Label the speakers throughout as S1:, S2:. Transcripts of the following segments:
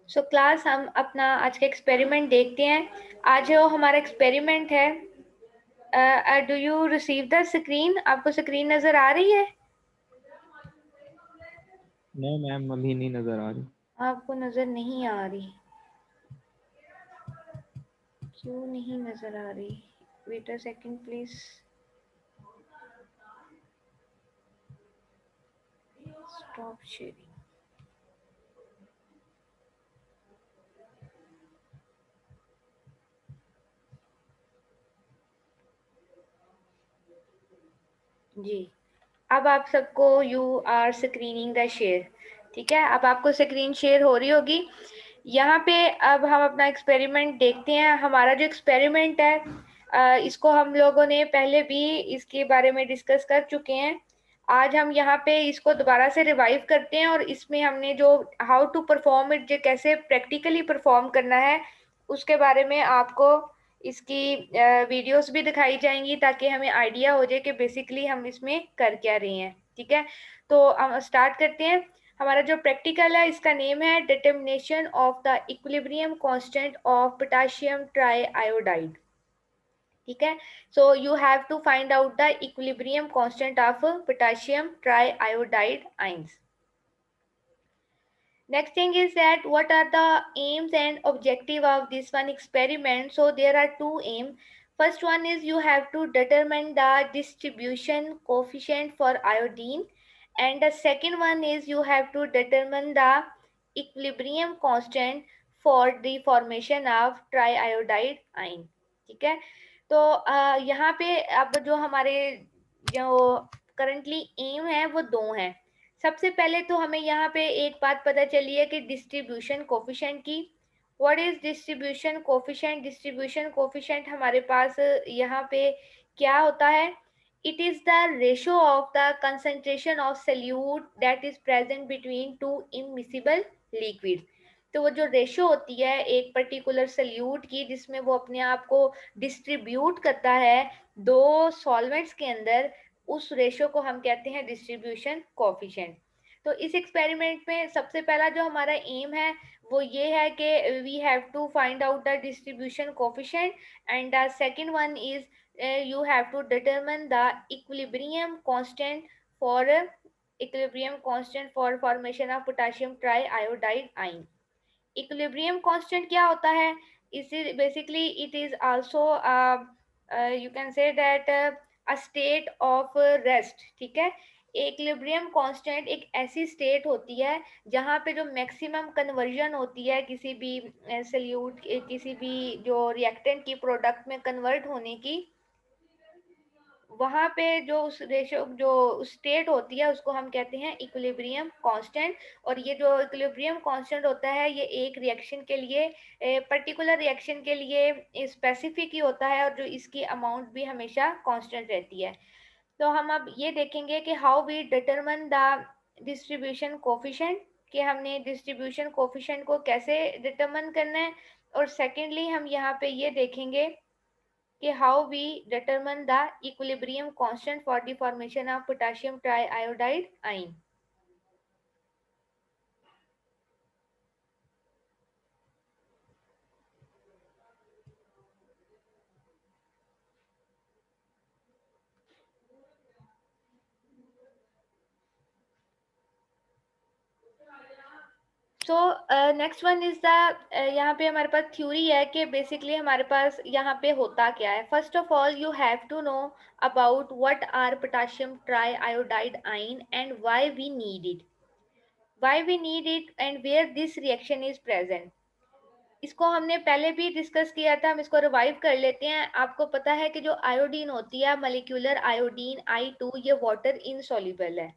S1: So class हम अपना आज का एक्सपेरिमेंट देखते हैं। आज जो हमारा एक्सपेरिमेंट है, do you receive the screen? आपको स्क्रीन नजर आ रही है?
S2: नहीं मैम, अभी नहीं नजर आ रही।
S1: आपको नजर नहीं आ रही? क्यों नहीं नजर आ रही? Wait a second please. Stop sharing. जी, अब आप सबको you are screening the share. ठीक है, अब आपको स्क्रीन शेयर हो रही होगी। यहाँ पे अब हम अपना एक्सपेरिमेंट देखते हैं। हमारा जो एक्सपेरिमेंट है, इसको हम लोगों ने पहले भी इसके बारे में डिस्कस कर चुके हैं। आज हम यहाँ पे इसको दोबारा से रिवाइव करते हैं और इसमें हमने जो हाउ टू परफॉर्म इट, जो कैसे प्रैक्टिकली परफॉर्म करना है, उसके बारे में आपको इसकी वीडियोस भी दिखाई जाएंगी ताकि हमें आइडिया हो जाए कि बेसिकली हम इसमें कर क्या रहे हैं। ठीक है, तो हम स्टार्ट करते हैं। हमारा जो प्रैक्टिकल है इसका नेम है determination of the equilibrium constant of potassium try iodide. ठीक है, so you have to find out the equilibrium constant of potassium try iodide ions. Next thing is that what are the aims and objective of this one experiment? So there are two aims. First one is you have to determine the distribution coefficient for iodine, and the second one is you have to determine the equilibrium constant for the formation of triiodide ion. ठीक है, तो यहाँ पे अब जो हमारे जो currently M है वो दो हैं। सबसे पहले तो हमें यहाँ पे एक बात पता चली है कि डिस्ट्रीब्यूशन कोफिशिएंट की। What is distribution coefficient? Distribution coefficient हमारे पास यहाँ पे क्या होता है? It is the ratio of the concentration of solute that is present between two immiscible liquid. तो वो जो रेशियो होती है एक पर्टिकुलर सल्यूट की, जिसमें वो अपने आप को डिस्ट्रीब्यूट करता है दो सॉल्वेंट्स के अंदर, उस रेशियो को हम कहते हैं डिस्ट्रीब्यूशन कोफिशिएंट। तो इस एक्सपेरिमेंट में सबसे पहला जो हमारा एम है वो ये है कि we have to find out the distribution coefficient, and the second one is you have to determine the equilibrium constant for formation of potassium triiodide ion. Equilibrium constant क्या होता है? इसी basically it is also you can say that a state of rest. ठीक है, equilibrium constant एक ऐसी state होती है जहाँ पे जो मैक्सिमम कन्वर्जन होती है किसी भी सल्यूट, किसी भी जो रिएक्टेंट की प्रोडक्ट में कन्वर्ट होने की, वहां पे जो उस रेशो जो स्टेट होती है उसको हम कहते हैं इक्विलिब्रियम कांस्टेंट। और ये जो इक्विलिब्रियम कांस्टेंट होता है ये एक रिएक्शन के लिए, पर्टिकुलर रिएक्शन के लिए स्पेसिफिक ही होता है, और जो इसकी अमाउंट भी हमेशा कांस्टेंट रहती है। तो हम अब ये देखेंगे कि how we determine the distribution coefficient, कि हमने डिस्ट्रीब्यूशन कोफिशिएंट को कैसे डिटरमिन करना है। और सेकेंडली हम यहाँ पे ये देखेंगे कि how we determine the equilibrium constant for the formation of potassium triiodide ion. So next one is the, यहाँ पे हमारे पास थ्योरी है कि बेसिकली हमारे पास यहाँ पे होता क्या है। First of all you have to know about what are potassium triiodide ion and why we need it, why we need it and where this reaction is present. इसको हमने पहले भी डिस्कस किया था, हम इसको रिवाइव कर लेते हैं। आपको पता है कि जो आयोडीन होती है, मॉलिक्यूलर आयोडीन I2, ये वाटर इनसॉल्युबल है।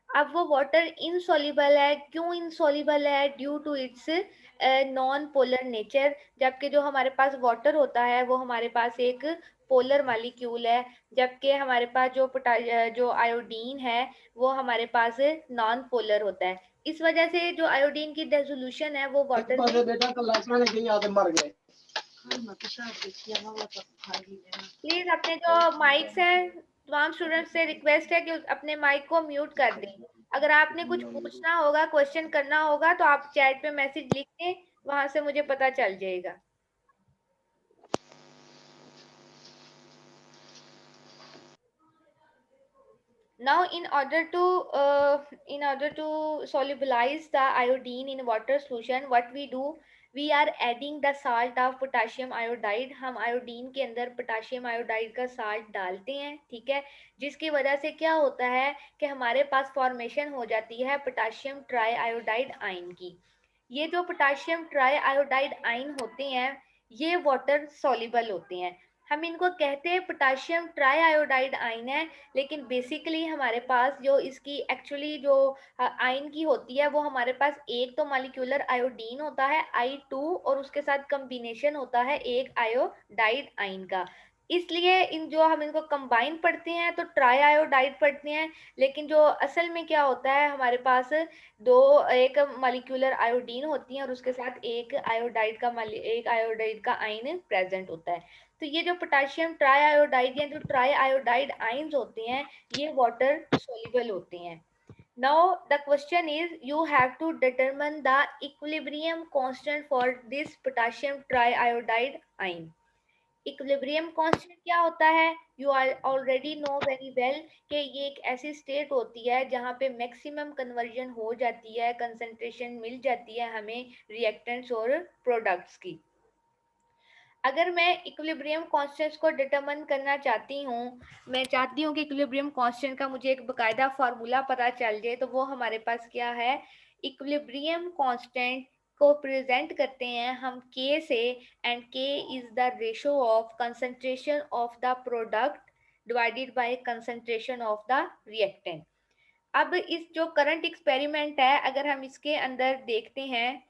S1: अब वो वाटर इनसॉल्युबल है, क्यों इनसॉल्युबल है? Due to its non polar nature. जबकि जो हमारे पास वाटर होता है वो हमारे पास एक पोलर मॉलिक्यूल है, जबकि हमारे पास जो आयोडीन है वो हमारे पास नॉन पोलर होता है। इस वजह से जो आयोडीन की रेजोल्यूशन है वो वाटर में, प्लीज अपने जो माइक्स हैं, तमाम स्टूडेंट्स से रिक्वेस्ट है कि अपने माइक को म्यूट कर दें। अगर आपने कुछ पूछना होगा, क्वेश्चन करना होगा, तो आप चैट पे मैसेज लिख के वहां से मुझे पता चल जाएगा। Now, in order to solubilize the iodine in water solution, what we do, we are adding the salt of potassium iodide. हम आयोडीन के अंदर पोटाशियम आयोडाइड का साल्ट डालते हैं, ठीक है। जिसकी वजह से क्या होता है कि हमारे पास फॉर्मेशन हो जाती है पोटाशियम ट्राई आयोडाइड आयन की। ये जो पोटाशियम ट्राई आयोडाइड आयन होते हैं, ये वाटर सॉल्युबल होते हैं। हम इनको कहते हैं पोटाशियम ट्राई आयोडाइड आयन है, लेकिन बेसिकली हमारे पास जो इसकी एक्चुअली जो आयन की होती है, वो हमारे पास एक तो मॉलिक्यूलर आयोडीन होता है I2, और उसके साथ कम्बिनेशन होता है एक आयोडाइड आयन का। इसलिए इन जो हम इनको कंबाइन पढ़ते हैं तो ट्राई आयोडाइड पढ़ते हैं, लेकिन जो असल में क्या होता है, हमारे पास दो एक मॉलिक्यूलर आयोडीन होती है और उसके साथ एक आयोडाइड का आयन प्रेजेंट होता है। तो ये जो पोटाशियम ट्राई आयोडाइड या जो ट्राई आयोडाइड आयंस होते हैं, ये वाटर सोल्यूबल होते हैं। Now the question is, you have to determine the equilibrium constant for this potassium triiodide ion. Equilibrium constant क्या होता है? You are already know very well कि ये एक ऐसी स्टेट होती है जहाँ पे मैक्सिमम कन्वर्जन हो जाती है, कंसंट्रेशन मिल जाती है हमें रिएक्टेंट्स और प्रोडक्ट्स की। अगर मैं इक्विलिब्रियम कांस्टेंट्स को डिटरमिन करना चाहती हूँ, मैं चाहती हूँ कि इक्विलिब्रियम कांस्टेंट का मुझे एक बकायदा फार्मूला पता चल जाए, तो वो हमारे पास क्या है, इक्विलिब्रियम कांस्टेंट को प्रेजेंट करते हैं हम K से, and K is the ratio of concentration of the product divided by concentration of the reactant. अब इस जो करंट एक्सपेरिमेंट है, अगर हम इसके अंदर देखते हैं,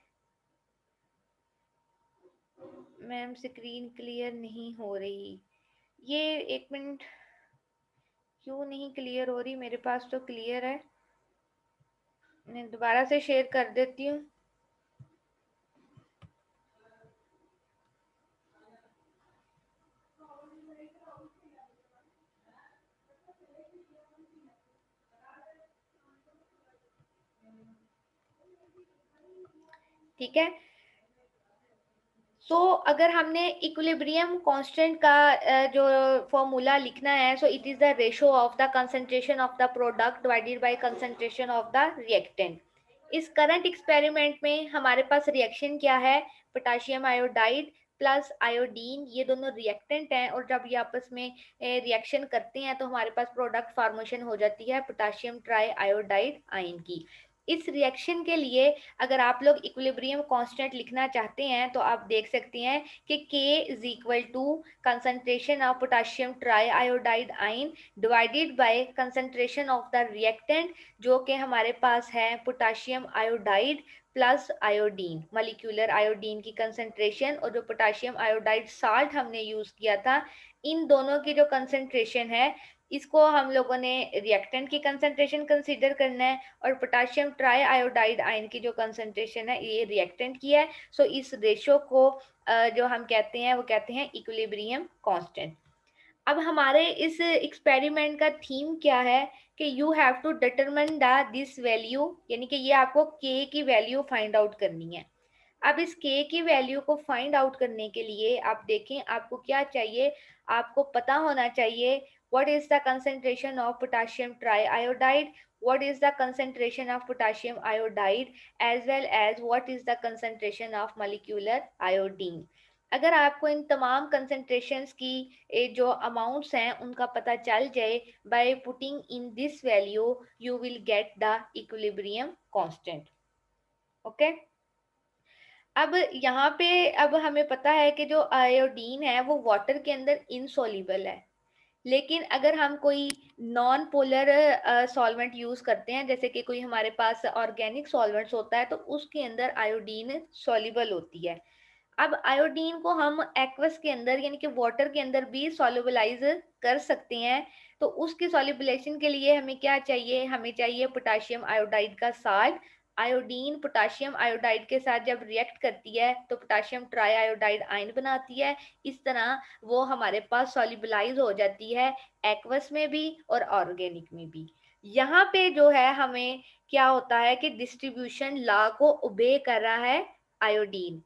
S1: मैम स्क्रीन क्लियर नहीं हो रही, ये एक मिनट, क्यों नहीं क्लियर हो रही? मेरे पास तो क्लियर है, मैं दोबारा से शेयर कर देती हूँ। ठीक है, सो अगर हमने इक्विलिब्रियम कांस्टेंट का जो फॉर्मूला लिखना है, so it is the ratio of the concentration of the product divided by concentration of the reactant. इस करंट एक्सपेरिमेंट में हमारे पास रिएक्शन क्या है, पोटाशियम आयोडाइड प्लस आयोडीन, ये दोनों रिएक्टेंट हैं, और जब ये आपस में रिएक्शन करते हैं तो हमारे पास प्रोडक्ट फॉर्मेशन हो जाती है पोटाशियम ट्राई आयोडाइड आयन की। इस रिएक्शन के लिए अगर आप लोग इक्विलिब्रियम कांस्टेंट लिखना चाहते हैं, तो आप देख सकते हैं कि K is equal to concentration of potassium try iodide ion divided by concentration of the reactant, जो कि हमारे पास है potassium iodide plus iodine, molecular iodine की कंसंट्रेशन, और जो पोटाशियम आयोडाइड साल्ट हमने यूज किया था, इन दोनों की जो कंसंट्रेशन है, इसको हम लोगों ने रिएक्टेंट की कंसंट्रेशन कंसीडर करना है, और पोटाशियम ट्राई आयोडाइड आयन की जो कंसंट्रेशन है, ये रिएक्टेंट की है। सो इस रेशो को जो हम कहते हैं, वो कहते हैं इक्विलिब्रियम कांस्टेंट। अब हमारे इस एक्सपेरिमेंट का थीम क्या है कि you have to determine the this value, यानी कि ये आपको K की वैल्यू फाइंड आउट करनी है। अब इस K की वैल्यू को फाइंड आउट करने के लिए आप देखें, आपको क्या चाहिए, आपको पता होना चाहिए what is the concentration of potassium triiodide, what is the concentration of potassium iodide, as well as what is the concentration of molecular iodine। अगर आपको इन तमाम कंसंट्रेशंस की जो अमाउंट्स हैं उनका पता चल जाए, by putting in this value you will get the equilibrium constant. Okay, अब यहाँ पे अब हमें पता है कि जो आयोडीन है वो वाटर के अंदर इनसॉल्युबल है, लेकिन अगर हम कोई नॉन पोलर सॉल्वेंट यूज करते हैं, जैसे कि कोई हमारे पास ऑर्गेनिक सॉल्वेंट्स होता है, तो उसके अंदर आयोडीन सॉल्युबल होती है। अब आयोडीन को हम एक्वस के अंदर यानी कि वाटर के अंदर भी सॉल्युबलाइज कर सकते हैं। तो उसकी सॉल्युबलाइजेशन के लिए हमें क्या चाहिए, हमें चाहिए पोटाशियम आयोडाइड का साल्ट। आयोडीन पोटाशियम आयोडाइड के साथ जब रिएक्ट करती है तो पोटाशियम ट्राई आयोडाइड आयन बनाती है। इस तरह वो हमारे पास सॉल्युबलाइज हो जाती है एक्वस में भी और ऑर्गेनिक में भी। यहाँ पे जो है हमें क्या होता है कि डिस्ट्रीब्यूशन लॉ को ओबे कर रहा है iodine.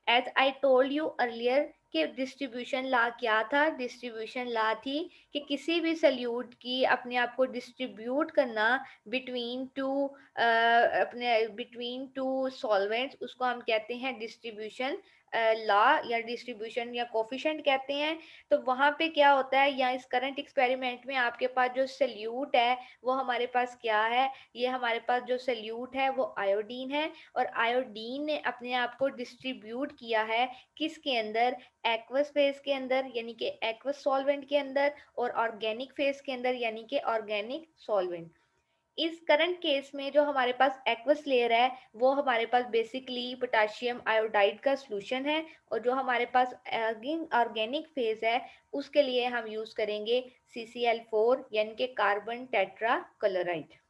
S1: As I told you earlier कि डिस्ट्रीब्यूशन लॉ क्या था। डिस्ट्रीब्यूशन लॉ थी कि किसी भी सल्यूट की अपने आप को डिस्ट्रीब्यूट करना बिटवीन टू अपने बिटवीन टू सॉल्वेंट्स, उसको हम कहते हैं डिस्ट्रीब्यूशन लॉ या डिस्ट्रीब्यूशन या कोफिशिएंट कहते हैं। तो वहाँ पे क्या होता है, या इस करंट एक्सपेरिमेंट में आपके पास जो सल्यूट है वो हमारे पास क्या है, ये हमारे पास जो सल्यूट है वो आयोडीन है। और आयोडीन ने अपने आप को डिस्ट्रीब्यूट किया है किसके अंदर, एक्वस फेज के अंदर यानी कि एक्वस सॉल्वेंट के अंदर, और ऑर्गेनिक फेज के अंदर यानी कि ऑर्गेनिक सॉल्वेंट। इस करंट केस में जो हमारे पास एक्वस लेयर है वो हमारे पास बेसिकली पोटाशियम आयोडाइड का सॉल्यूशन है, और जो हमारे पास ऑर्गेनिक फेज है उसके लिए हम यूज करेंगे CCl4 यानी कि कार्बन टेट्रा क्लोराइड।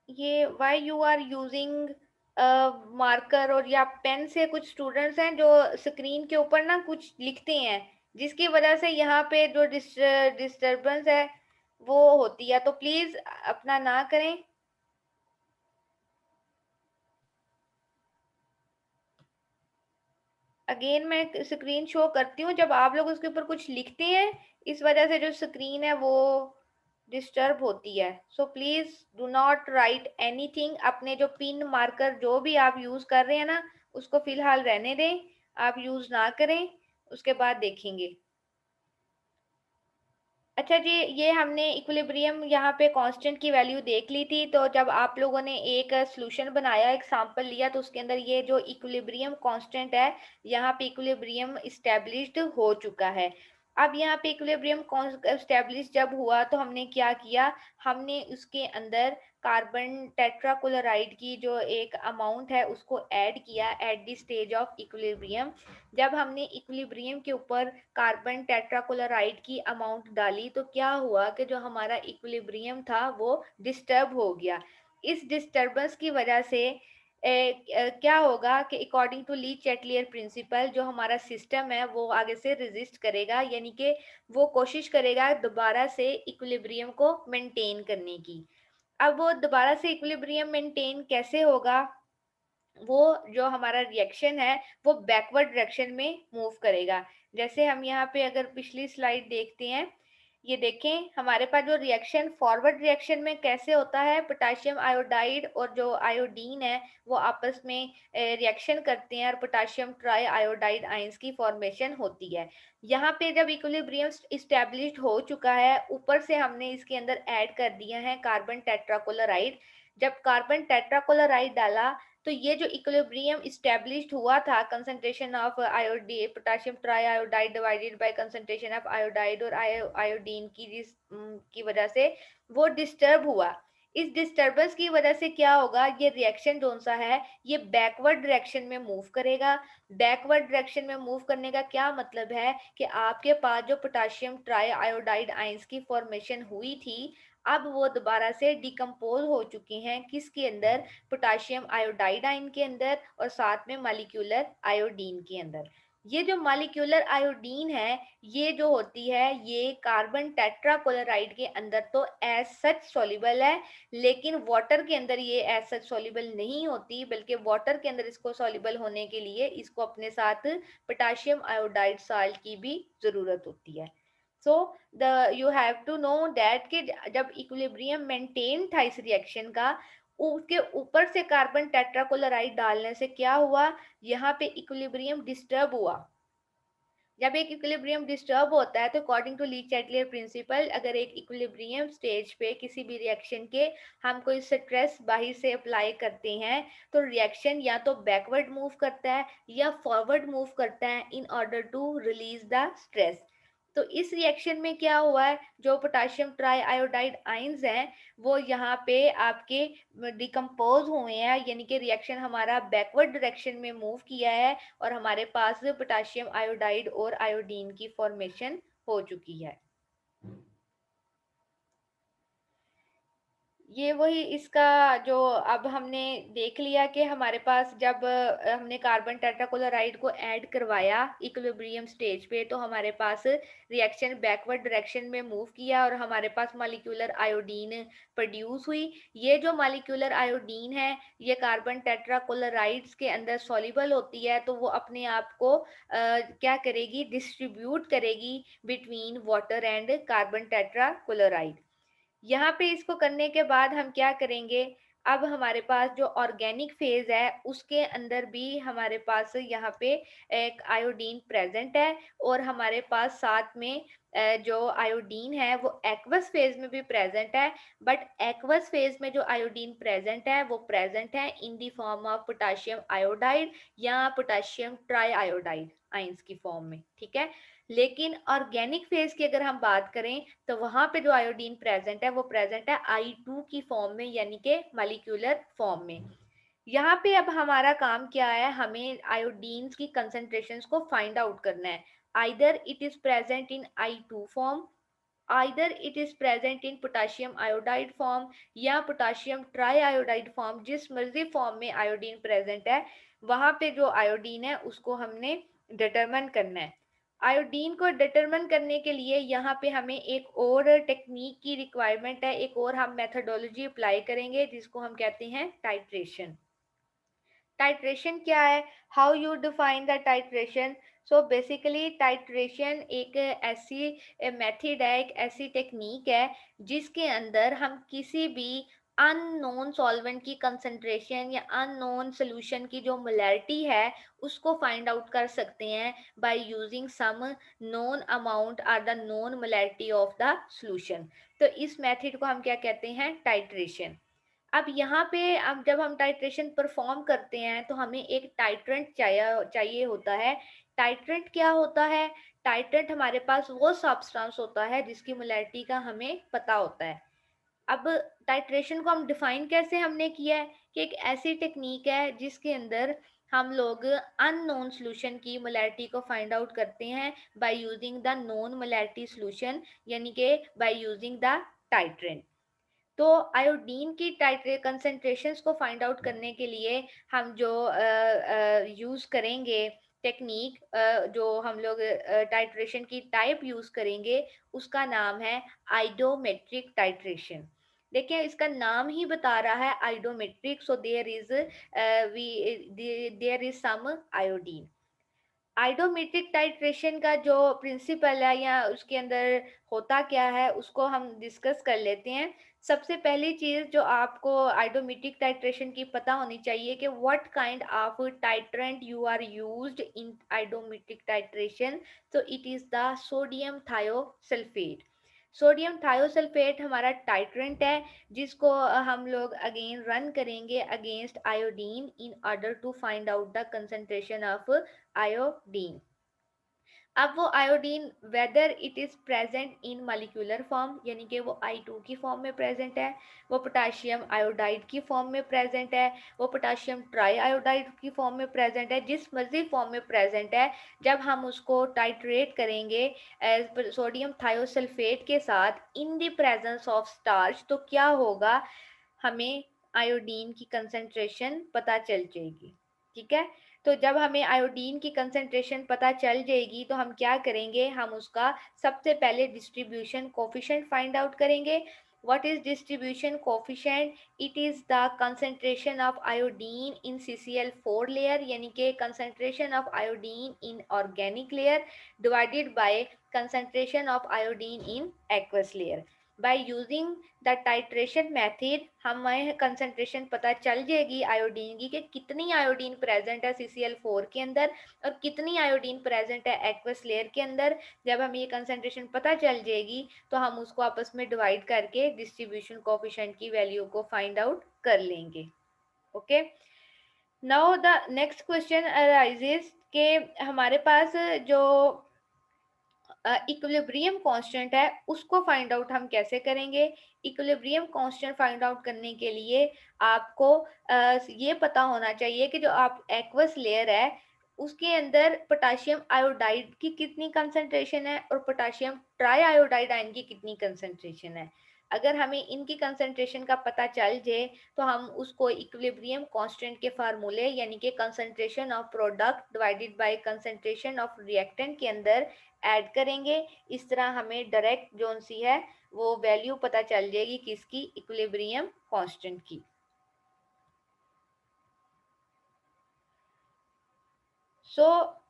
S1: ये why you are using marker और या पेन से, कुछ स्टूडेंट्स हैं जो स्क्रीन के ऊपर ना कुछ लिखते हैं जिसकी वजह से यहाँ पे जो डिस्टरबेंस है वो होती है, तो प्लीज अपना ना करें। अगेन मैं स्क्रीन शो करती हूँ, जब आप लोग उसके ऊपर कुछ लिखते हैं इस वजह से जो स्क्रीन है वो डिस्टर्ब होती है। So please do not right anything. अपने जो पिन मार्कर जो भी आप यूज कर रहे हैं ना उसको फिलहाल रहने दें, आप यूज ना करें, उसके बाद देखेंगे। अच्छा जी, ये हमने इक्विलिब्रियम यहाँ पे कांस्टेंट की वैल्यू देख ली थी। तो जब आप लोगों ने एक सॉल्यूशन बनाया, एक सैंपल लिया, तो उसके अंदर ये जो इक्विलिब्रियम कांस्टेंट है यहाँ पे इक्विलिब्रियम इस्टेब्लिश्ड हो चुका है। अब यहाँ पे इक्विलिब्रियम इस्टेब्लिश जब हुआ तो हमने क्या किया, हमने उसके अंदर कार्बन टेट्राक्लोराइड की जो एक अमाउंट है उसको ऐड किया at the stage of equilibrium. जब हमने इक्विलिब्रियम के ऊपर कार्बन टेट्राक्लोराइड की अमाउंट डाली तो क्या हुआ कि जो हमारा इक्विलिब्रियम था वो डिस्टर्ब हो गया। इस डिस्टर्बेंस की वजह से क्या होगा कि according to Le Chatelier principle जो हमारा सिस्टम है वो आगे से रेजिस्ट करेगा, यानी कि वो कोशिश करेगा दोबारा से इक्विलिब्रियम को मेंटेन करने की। अब वो दोबारा से इक्विलिब्रियम मेंटेन कैसे होगा, वो जो हमारा रिएक्शन है वो बैकवर्ड डायरेक्शन में मूव करेगा। जैसे हम यहाँ पे अगर पिछली स्लाइड देखते हैं, ये देखें हमारे पास जो रिएक्शन फॉरवर्ड रिएक्शन में कैसे होता है, पोटाशियम आयोडाइड और जो आयोडीन है वो आपस में रिएक्शन करते हैं और पोटाशियम ट्राई आयोडाइड आयंस की फॉर्मेशन होती है। यहाँ पे जब इक्विलिब्रियम इस्टेब्लिश्ड हो चुका है, ऊपर से हमने इसके अंदर ऐड कर दिया है कार्बन टेट्राक्लोराइड। जब कार्बन टेट्राक्लोराइड डाला तो ये जो इक्विलिब्रियम इस्टेब्लिश्ड हुआ था, concentration of आयोडी potassium try iodide divided by concentration of iodide और आयोडीन की जिस की वजह से वो डिस्टर्ब हुआ। इस डिस्टर्बेंस की वजह से क्या होगा, ये रिएक्शन कौन सा है, ये बैकवर्ड डायरेक्शन में मूव करेगा। बैकवर्ड डायरेक्शन में मूव करने का क्या मतलब है कि आपके पास जो पोटाशियम ट्राई आयोडाइड आयंस की फॉर्मेशन हुई थी अब वो दोबारा से डिकम्पोज हो चुकी हैं किसके अंदर, पोटाशियम आयोडाइड आयन के अंदर और साथ में मॉलिक्यूलर आयोडीन के अंदर। ये जो मॉलिक्यूलर आयोडीन है ये जो होती है ये कार्बन टेट्राक्लोराइड के अंदर तो एज सच सॉल्युबल है, लेकिन वाटर के अंदर ये एज सच सॉल्युबल नहीं होती, बल्कि वाटर के अंदर इसको सॉल्युबल होने के लिए इसको अपने साथ पोटाशियम आयोडाइड साल्ट की भी जरूरत होती है। So the you have to know that कि जब इक्विलिब्रियम मेंटेन था इस रिएक्शन का, उसके ऊपर से कार्बन टेट्राक्लोराइड डालने से क्या हुआ, यहाँ पे इक्विलिब्रियम डिस्टर्ब हुआ। जब एक इक्विलिब्रियम डिस्टर्ब होता है तो according to Le Chatelier principle अगर एक इक्विलिब्रियम स्टेज पे किसी भी रिएक्शन के हम कोई स्ट्रेस बाहर से अप्लाई करते हैं तो रिएक्शन या तो बैकवर्ड मूव करता है या फॉरवर्ड मूव करता है in order to release the stress. तो इस रिएक्शन में क्या हुआ है, जो पोटाशियम ट्राई आयोडाइड आयंस हैं वो यहाँ पे आपके डिकम्पोज हुए हैं, यानी कि रिएक्शन हमारा बैकवर्ड डायरेक्शन में मूव किया है और हमारे पास पोटाशियम आयोडाइड और आयोडीन की फॉर्मेशन हो चुकी है। ये वही इसका जो अब हमने देख लिया कि हमारे पास जब हमने कार्बन टेट्राक्लोराइड को ऐड करवाया इक्विलिब्रियम स्टेज पे, तो हमारे पास रिएक्शन बैकवर्ड डायरेक्शन में मूव किया और हमारे पास मॉलिक्यूलर आयोडीन प्रोड्यूस हुई। ये जो मॉलिक्यूलर आयोडीन है, ये कार्बन टेट्राक्लोराइड्स के अंदर सॉल्युबल होती है, तो वो अपने आप को क्या करेगी, डिस्ट्रीब्यूट करेगी between water and carbon tetrachloride. यहाँ पे इसको करने के बाद हम क्या करेंगे, अब हमारे पास जो ऑर्गेनिक फेज है उसके अंदर भी हमारे पास यहाँ पे एक आयोडीन प्रेजेंट है, और हमारे पास साथ में जो आयोडीन है वो एक्वस फेज में भी प्रेजेंट है। बट एक्वस फेज में जो आयोडीन प्रेजेंट है वो प्रेजेंट है in the form of potassium iodide या पोटाशियम ट्राई आयोडाइड आइंस की फॉर्म में, ठीक है। लेकिन ऑर्गेनिक फेज की अगर हम बात करें, तो वहां पे जो आयोडीन प्रेजेंट है वो प्रेजेंट है I2 की फॉर्म में, यानी कि मॉलिक्यूलर फॉर्म में। यहाँ पे अब हमारा काम क्या है, हमें आयोडीन की कंसेंट्रेशंस को फाइंड आउट करना है। Either it is present in I2 form, either it is present in potassium iodide form या पोटाशियम ट्राई आयोडाइड फॉर्म। जिस मर्जी फॉर्म में आयोडीन प्रेजेंट है, वहां पे जो आयोडीन है उसको हमने डिटरमिन करना है। आयोडीन को डिटरमिन करने के लिए यहाँ पे हमें एक और टेक्निक की रिक्वायरमेंट है, एक और हम मेथडोलॉजी अप्लाई करेंगे जिसको हम कहते हैं टाइट्रेशन। टाइट्रेशन क्या है, how you define the titration? So basically titration एक ऐसी मेथड है, एक ऐसी टेक्निक है जिसके अंदर हम किसी भी अननोन सॉल्वेंट की कंसंट्रेशन या अननोन सोल्यूशन की जो मोलैरिटी है उसको फाइंड आउट कर सकते हैं by using some known amount और the known molarity of the solution. तो इस मेथड को हम क्या कहते हैं, टाइट्रेशन। अब यहाँ पे अब जब हम टाइट्रेशन परफॉर्म करते हैं तो हमें एक टाइट्रेंट चाहिए होता है। टाइट्रेंट क्या होता है? टाइट्रेंट हमारे पास वो सब्सटेंस होता है जिसकी मोलैरिटी का हमें पता होता है। अब टाइट्रेशन को हम डिफाइन कैसे हमने किया है कि एक ऐसी टेक्निक है जिसके अंदर हम लोग अननोन सॉल्यूशन की मोलैरिटी को फाइंड आउट करते हैं by using the known molarity solution, यानी कि बाय यूजिंग द टाइट्रेंट। तो आयोडीन की टाइट्रे कंसंट्रेशंस को फाइंड आउट करने के लिए हम जो यूज़ करेंगे टेक्निक, जो हम लोग टाइट्रेशन की टाइप यूज़ करेंगे उसका नाम है आइडोमेट्रिक टाइट्रेशन। देखिए इसका नाम ही बता रहा है iodometric, so there is some iodine. Iodometric titration का जो प्रिंसिपल है या उसके अंदर होता क्या है उसको हम डिस्कस कर लेते हैं। सबसे पहली चीज़ जो आपको आइडोमेट्रिक टाइट्रेशन की पता होनी चाहिए कि what kind of titrant you are used in iodometric titration. तो it is the sodium thiosulphate. Sodium thiosulphate हमारा टाइट्रेंट है जिसको हम लोग अगेन रन करेंगे against iodine in order to find out the concentration of iodine. अब वो iodine whether it is present in molecular form, यानी कि वो I2 की फॉर्म में प्रेजेंट है, वो पोटाशियम आयोडाइड की फॉर्म में प्रेजेंट है, वो पोटाशियम ट्राई आयोडाइड की फॉर्म में प्रेजेंट है, जिस मर्जी फॉर्म में प्रेजेंट है, जब हम उसको टाइट्रेट करेंगे सोडियम थायोसल्फेट के साथ in the presence of starch, तो क्या होगा, हमें आयोडीन की कंसंट्रेशन पता चल जाएगी। ठीक है, तो जब हमें आयोडीन की कंसंट्रेशन पता चल जाएगी तो हम क्या करेंगे, हम उसका सबसे पहले डिस्ट्रीब्यूशन कोफिशिएंट फाइंड आउट करेंगे। What is distribution coefficient? It is the concentration of iodine in CCl4 layer, यानी कि concentration of iodine in organic layer divided by concentration of iodine in aqueous layer. By using the titration method हमें concentration पता चल जाएगी iodine की कि कितनी iodine present है CCl4 के अंदर और कितनी आयोडीन प्रेजेंट है एक्वस लेयर के अंदर। जब हमें ये कंसंट्रेशन पता चल जाएगी तो हम उसको आपस में डिवाइड करके डिस्ट्रीब्यूशन कोफिशिएंट की वैल्यू को फाइंड आउट कर लेंगे। Okay, now the next question arises कि हमारे पास जो इक्विलिब्रियम कांस्टेंट है उसको फाइंड आउट हम कैसे करेंगे। इक्विलिब्रियम कांस्टेंट फाइंड आउट करने के लिए आपको ये पता होना चाहिए कि जो आप एक्वस लेयर है उसके अंदर पोटाशियम आयोडाइड की कितनी कंसंट्रेशन है और पोटाशियम ट्राई आयोडाइड आयन की कितनी कंसंट्रेशन है। अगर हमें इनकी कंसंट्रेशन का पता चल जाए तो हम उसको इक्विलिब्रियम कांस्टेंट के फार्मूले यानी कि concentration of product divided by concentration of reactant के अंदर ऐड करेंगे। इस तरह हमें डायरेक्ट जोन सी है वो वैल्यू पता चल जाएगी किसकी, इक्विलिब्रियम कांस्टेंट की। So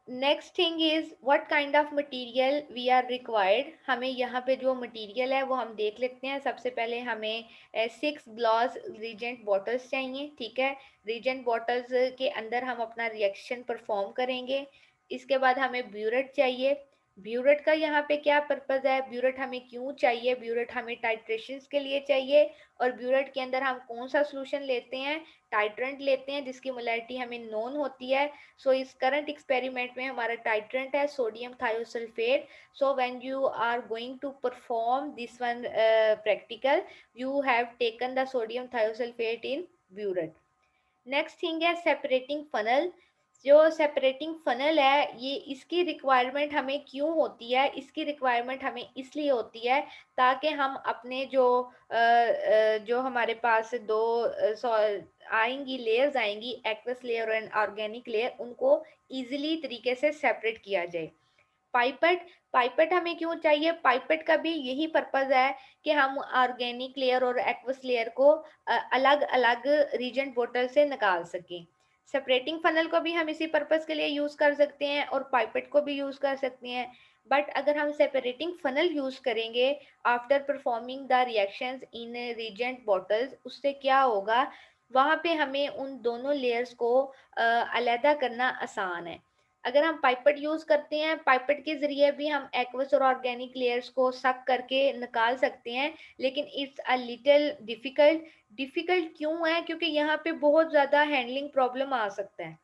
S1: next thing is what kind of material we are required. हमें यहाँ पे जो मटेरियल है वो हम देख लेते हैं। सबसे पहले हमें 6 ग्लास रीजेंट बॉटल्स चाहिए, ठीक है। रीजेंट बॉटल्स के अंदर हम अपना रिएक्शन परफॉर्म करेंगे। इसके बाद हमें ब्यूरेट चाहिए। ब्यूरेट का यहाँ पे क्या पर्पज़ है, ब्यूरेट हमें क्यों चाहिए, ब्यूरेट हमें टाइट्रेशन के लिए चाहिए। और ब्यूरेट के अंदर हम कौन सा सोल्यूशन लेते हैं, टाइट्रेंट लेते हैं जिसकी मोलैरिटी हमें नोन होती है। सो इस करंट एक्सपेरिमेंट में हमारा टाइट्रेंट है sodium thiosulphate. So when you are going to perform this one practical, you have taken the sodium thiosulphate in burette. Next thing है सेपरेटिंग फनल। जो सेपरेटिंग फनल है ये इसकी रिक्वायरमेंट हमें क्यों होती है, इसकी रिक्वायरमेंट हमें इसलिए होती है ताकि हम अपने जो हमारे पास दो आएंगी लेयर्स आएंगी, एक्वस लेयर और ऑर्गेनिक लेयर, उनको इजीली तरीके से सेपरेट किया जाए। पाइपेट, पाइपेट हमें क्यों चाहिए, पाइपेट का भी यही पर्पज है कि हम ऑर्गेनिक लेयर और एक्वस लेयर को अलग अलग रीजेंट बोतल से निकाल सकें। सेपरेटिंग फनल को भी हम इसी पर्पज के लिए यूज कर सकते हैं और पाइपेट को भी यूज कर सकते हैं। बट अगर हम सेपरेटिंग फनल यूज करेंगे after performing the reactions in reagent bottles, उससे क्या होगा, वहां पे हमें उन दोनों लेयर्स को अलहदा करना आसान है। अगर हम पाइपेट यूज करते हैं, पाइपेट के जरिए भी हम एक्वस और ऑर्गेनिक लेयर्स को सक करके निकाल सकते हैं, लेकिन it's a little difficult. Difficult क्यों है, क्योंकि यहाँ पे बहुत ज्यादा हैंडलिंग प्रॉब्लम आ सकता है,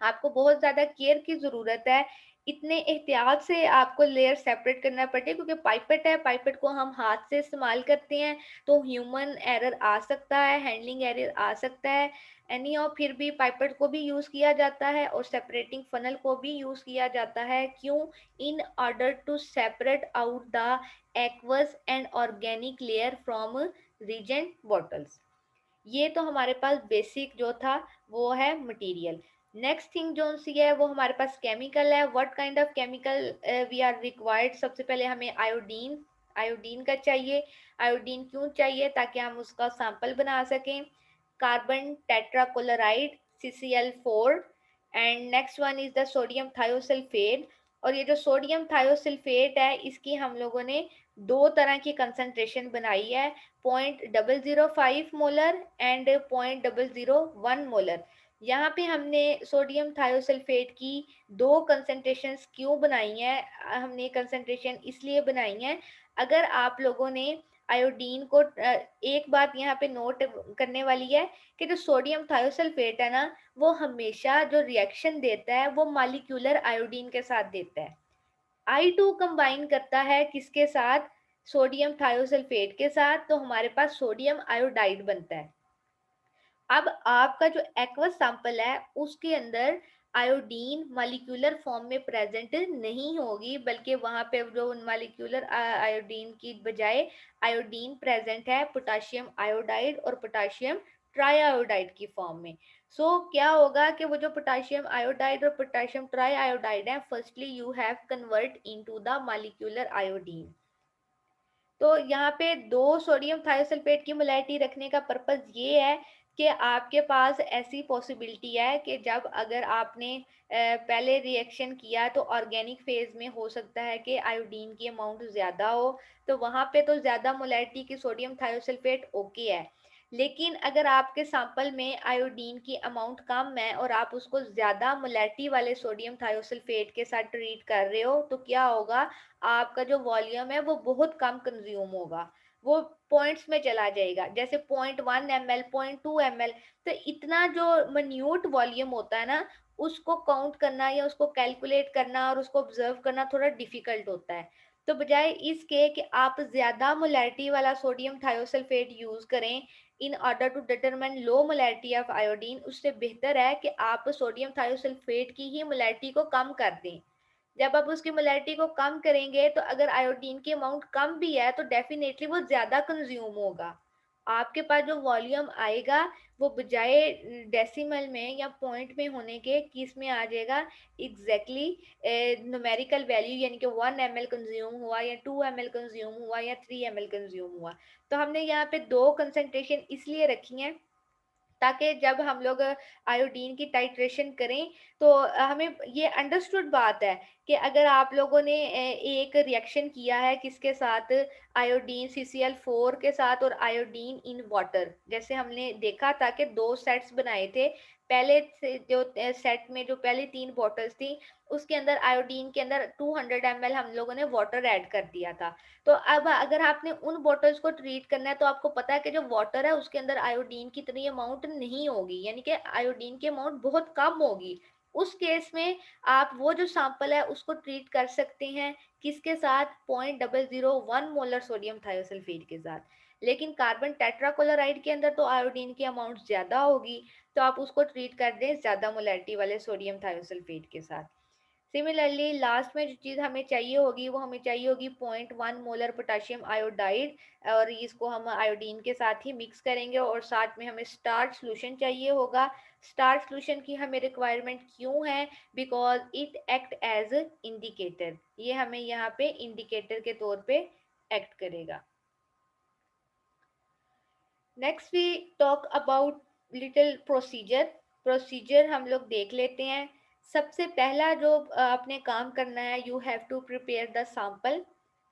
S1: आपको बहुत ज़्यादा केयर की ज़रूरत है। इतने एहतियात से आपको लेयर सेपरेट करना पड़े, क्योंकि पाइपेट है, पाइपेट को हम हाथ से इस्तेमाल करते हैं तो ह्यूमन एरर आ सकता है, हैंडलिंग एरर आ सकता है। एनी और फिर भी पाइपेट को भी यूज़ किया जाता है और सेपरेटिंग फनल को भी यूज़ किया जाता है। क्यों, in order to separate out the aqueous and organic layer from reagent bottles. ये तो हमारे पास बेसिक जो था वो है मटेरियल। नेक्स्ट थिंग जो सी है वो हमारे पास केमिकल है। What kind of chemical we are required. सबसे पहले हमें आयोडीन, आयोडीन का चाहिए। आयोडीन क्यों चाहिए, ताकि हम उसका सैंपल बना सकें। Carbon tetrachloride CCl4। And next one is the sodium thiosulphate. और ये जो सोडियम थायोसल्फेट है इसकी हम लोगों ने दो तरह की कंसंट्रेशन बनाई है, 0.005 मोलर एंड 0.001 मोलर। यहाँ पे हमने सोडियम थायोसल्फेट की दो कंसंट्रेशंस क्यों बनाई हैं, हमने कंसंट्रेशन इसलिए बनाई हैं, अगर आप लोगों ने आयोडीन को एक बात यहाँ पे नोट करने वाली है कि जो सोडियम थायोसल्फेट है ना, वो हमेशा जो रिएक्शन देता है वो मॉलिक्यूलर आयोडीन के साथ देता है। I2 कंबाइन करता है किसके साथ, सोडियम थायोसल्फेट के साथ, तो हमारे पास सोडियम आयोडाइड बनता है। अब आपका जो एक्वस सैंपल है उसके अंदर आयोडीन मॉलिक्यूलर फॉर्म में प्रेजेंट नहीं होगी, बल्कि वहां पे जो मॉलिक्यूलर आयोडीन की बजाय आयोडीन प्रेजेंट है पोटाशियम आयोडाइड और पोटाशियम ट्राइआयोडाइड की फॉर्म में। सो क्या होगा कि वो जो पोटाशियम आयोडाइड और पोटाशियम ट्राइआयोडाइड है, firstly you have convert into the molecular iodine. तो यहाँ पे दो सोडियम थायोसल्फेट की मोलैरिटी रखने का पर्पज ये है कि आपके पास ऐसी पॉसिबिलिटी है कि जब अगर आपने पहले रिएक्शन किया तो ऑर्गेनिक फेज में हो सकता है कि आयोडीन की अमाउंट ज़्यादा हो, तो वहाँ पे तो ज़्यादा मोलैरिटी की सोडियम थायोसल्फेट ओके है। लेकिन अगर आपके सैंपल में आयोडीन की अमाउंट कम है और आप उसको ज़्यादा मोलैरिटी वाले सोडियम थायोसल्फेट के साथ ट्रीट कर रहे हो, तो क्या होगा, आपका जो वॉल्यूम है वो बहुत कम कंज्यूम होगा, वो पॉइंट्स में चला जाएगा, जैसे 0.1 ml 0.2 ml। तो इतना जो मन्यूट वॉल्यूम होता है ना, उसको काउंट करना या उसको कैलकुलेट करना और उसको ऑब्जर्व करना थोड़ा डिफिकल्ट होता है। तो बजाय इसके कि आप ज़्यादा मोलैरिटी वाला सोडियम थायोसल्फेट यूज़ करें in order to determine low molarity of iodine, उससे बेहतर है कि आप सोडियम थायोसल्फेट की ही मोलैरिटी को कम कर दें। जब आप उसकी मोलैरिटी को कम करेंगे तो अगर आयोडीन की अमाउंट कम भी है तो डेफिनेटली वो ज़्यादा कंज्यूम होगा। आपके पास जो वॉल्यूम आएगा वो बजाय डेसिमल में या पॉइंट में होने के किस में आ जाएगा, एग्जैक्टली न्यूमेरिकल वैल्यू, यानी कि 1 ml कंज्यूम हुआ या 2 ml कंज्यूम हुआ या 3 ml कंज्यूम हुआ। तो हमने यहाँ पे दो कंसंट्रेशन इसलिए रखी हैं ताकि जब हम लोग आयोडीन की टाइट्रेशन करें तो हमें ये अंडरस्टूड बात है कि अगर आप लोगों ने एक रिएक्शन किया है किसके साथ, आयोडीन CCl4 के साथ और आयोडीन इन वाटर, जैसे हमने देखा था कि दो सेट्स बनाए थे। पहले जो सेट में जो पहले 3 बॉटल्स थी उसके अंदर आयोडीन के अंदर 200 ml हम लोगों ने वाटर ऐड कर दिया था। तो अब अगर आपने उन बॉटल्स को ट्रीट करना है तो आपको पता है कि जो वाटर है उसके अंदर आयोडीन की इतनी अमाउंट नहीं होगी, यानी कि आयोडीन की अमाउंट बहुत कम होगी। उस केस में आप वो जो सैंपल है उसको ट्रीट कर सकते हैं किसके साथ, 0.001 मोलर सोडियम थायोसल्फेट के साथ। लेकिन कार्बन टेट्राक्लोराइड के अंदर तो आयोडीन की अमाउंट ज़्यादा होगी, तो आप उसको ट्रीट कर दें ज़्यादा मोलैरिटी वाले सोडियम थायोसल्फेट के साथ। सिमिलरली लास्ट में जो चीज़ हमें चाहिए होगी वो हमें चाहिए होगी 0.1 मोलर पोटाशियम आयोडाइड, और इसको हम आयोडीन के साथ ही मिक्स करेंगे और साथ में हमें स्टार्च सोल्यूशन चाहिए होगा। स्टार्च सोल्यूशन की हमें रिक्वायरमेंट क्यों है, because it act as indicator, ये हमें यहाँ पे इंडिकेटर के तौर पे एक्ट करेगा। Next we talk about little procedure हम लोग देख लेते हैं। सबसे पहला जो आपने काम करना है, you have to prepare the sample.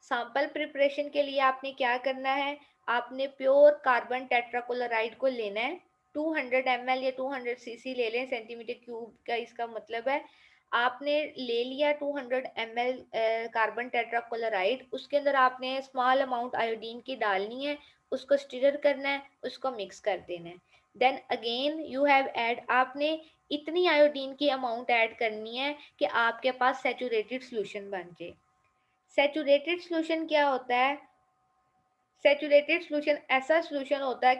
S1: Sample preparation के लिए आपने क्या करना है, आपने प्योर कार्बन टेट्राक्लोराइड को लेना है। 200 ml या 200 सीसी ले लें, सेंटीमीटर क्यूब का इसका मतलब है। आपने ले लिया 200 ml कार्बन टेट्राक्लोराइड, उसके अंदर आपने स्मॉल अमाउंट आयोडीन की डालनी है, उसको स्टिर करना है, उसको मिक्स कर देना है। Then again you have add, आपने इतनी आयोडीन की अमाउंट ऐड करनी है कि आपके पास सैचुरेटेड सॉल्यूशन बन जाए। सैचुरेटेड सॉल्यूशन क्या होता है, सैचुरेटेड सॉल्यूशन ऐसा सॉल्यूशन होता है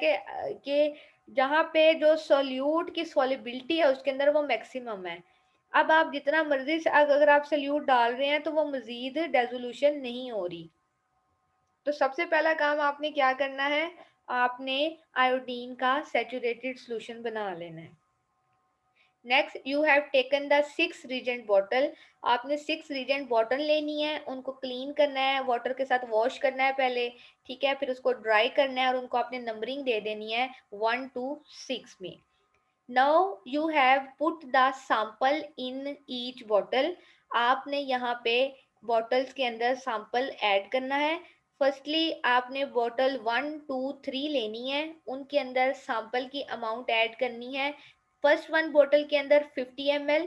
S1: कि जहाँ पे जो सोल्यूट की सॉल्युबिलिटी है उसके अंदर वो मैक्सिमम है। अब आप जितना मर्जी से अगर आप सोल्यूट डाल रहे हैं तो वो मजीद डेजोल्यूशन नहीं हो रही। तो सबसे पहला काम आपने क्या करना है, आपने आयोडीन का सैचुरेटेड सॉल्यूशन बना लेना है। Next you have taken the 6 reagent bottle, आपने 6 रीजेंट बॉटल लेनी है, उनको क्लीन करना है, वाटर के साथ वॉश करना है पहले, ठीक है, फिर उसको ड्राई करना है और उनको आपने नंबरिंग दे देनी है 1 to 6 में। Now you have put the sample in each bottle, आपने यहाँ पे बॉटल्स के अंदर सैंपल ऐड करना है। फर्स्टली आपने बॉटल 1 2 3 लेनी है, उनके अंदर सैंपल की अमाउंट ऐड करनी है। फर्स्ट वन बोतल के अंदर 50 ml,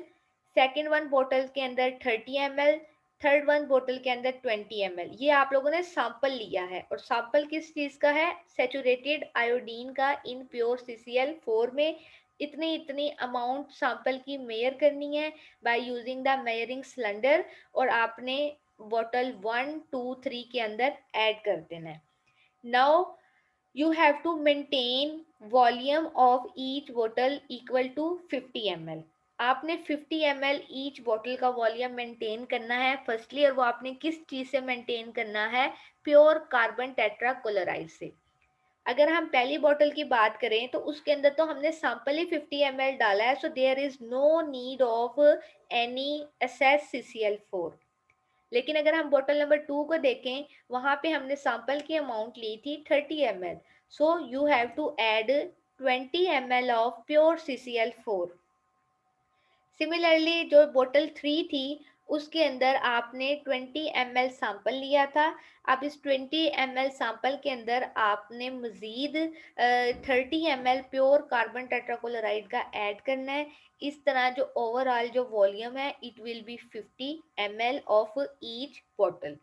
S1: सेकेंड वन बोतल के अंदर 30 ml, थर्ड वन बोतल के अंदर 20 ml। ये आप लोगों ने सैंपल लिया है और सैंपल किस चीज़ का है, सेचुरेटेड आयोडीन का इन प्योर CCl4 में। इतनी इतनी अमाउंट सैंपल की मेयर करनी है बाय यूजिंग द मेयरिंग सिलेंडर, और आपने बॉटल 1 2 3 के अंदर ऐड कर देना है। Now you have to maintain volume of each bottle equal to 50 ml। आपने 50 ml ईच बॉटल का वॉल्यूम मेंटेन करना है फर्स्टली, और वो आपने किस चीज़ से मेंटेन करना है, प्योर कार्बन टेट्राक्लोराइड से। अगर हम पहली बॉटल की बात करें तो उसके अंदर तो हमने सैंपल ही 50 ml डाला है, so there is no need of any excess CCl4। लेकिन अगर हम बोतल नंबर 2 को देखें, वहां पे हमने सैंपल की अमाउंट ली थी 30 ml, so you have to add 20 ml of pure CCl4। Similarly जो बोतल 3 थी उसके अंदर आपने 20 ml सैंपल लिया था। अब इस 20 ml सैंपल के अंदर आपने मज़ीद 30 ml प्योर कार्बन टेट्राक्लोराइड का ऐड करना है। इस तरह जो ओवरऑल जो वॉल्यूम है it will be 50 ml of each bottle.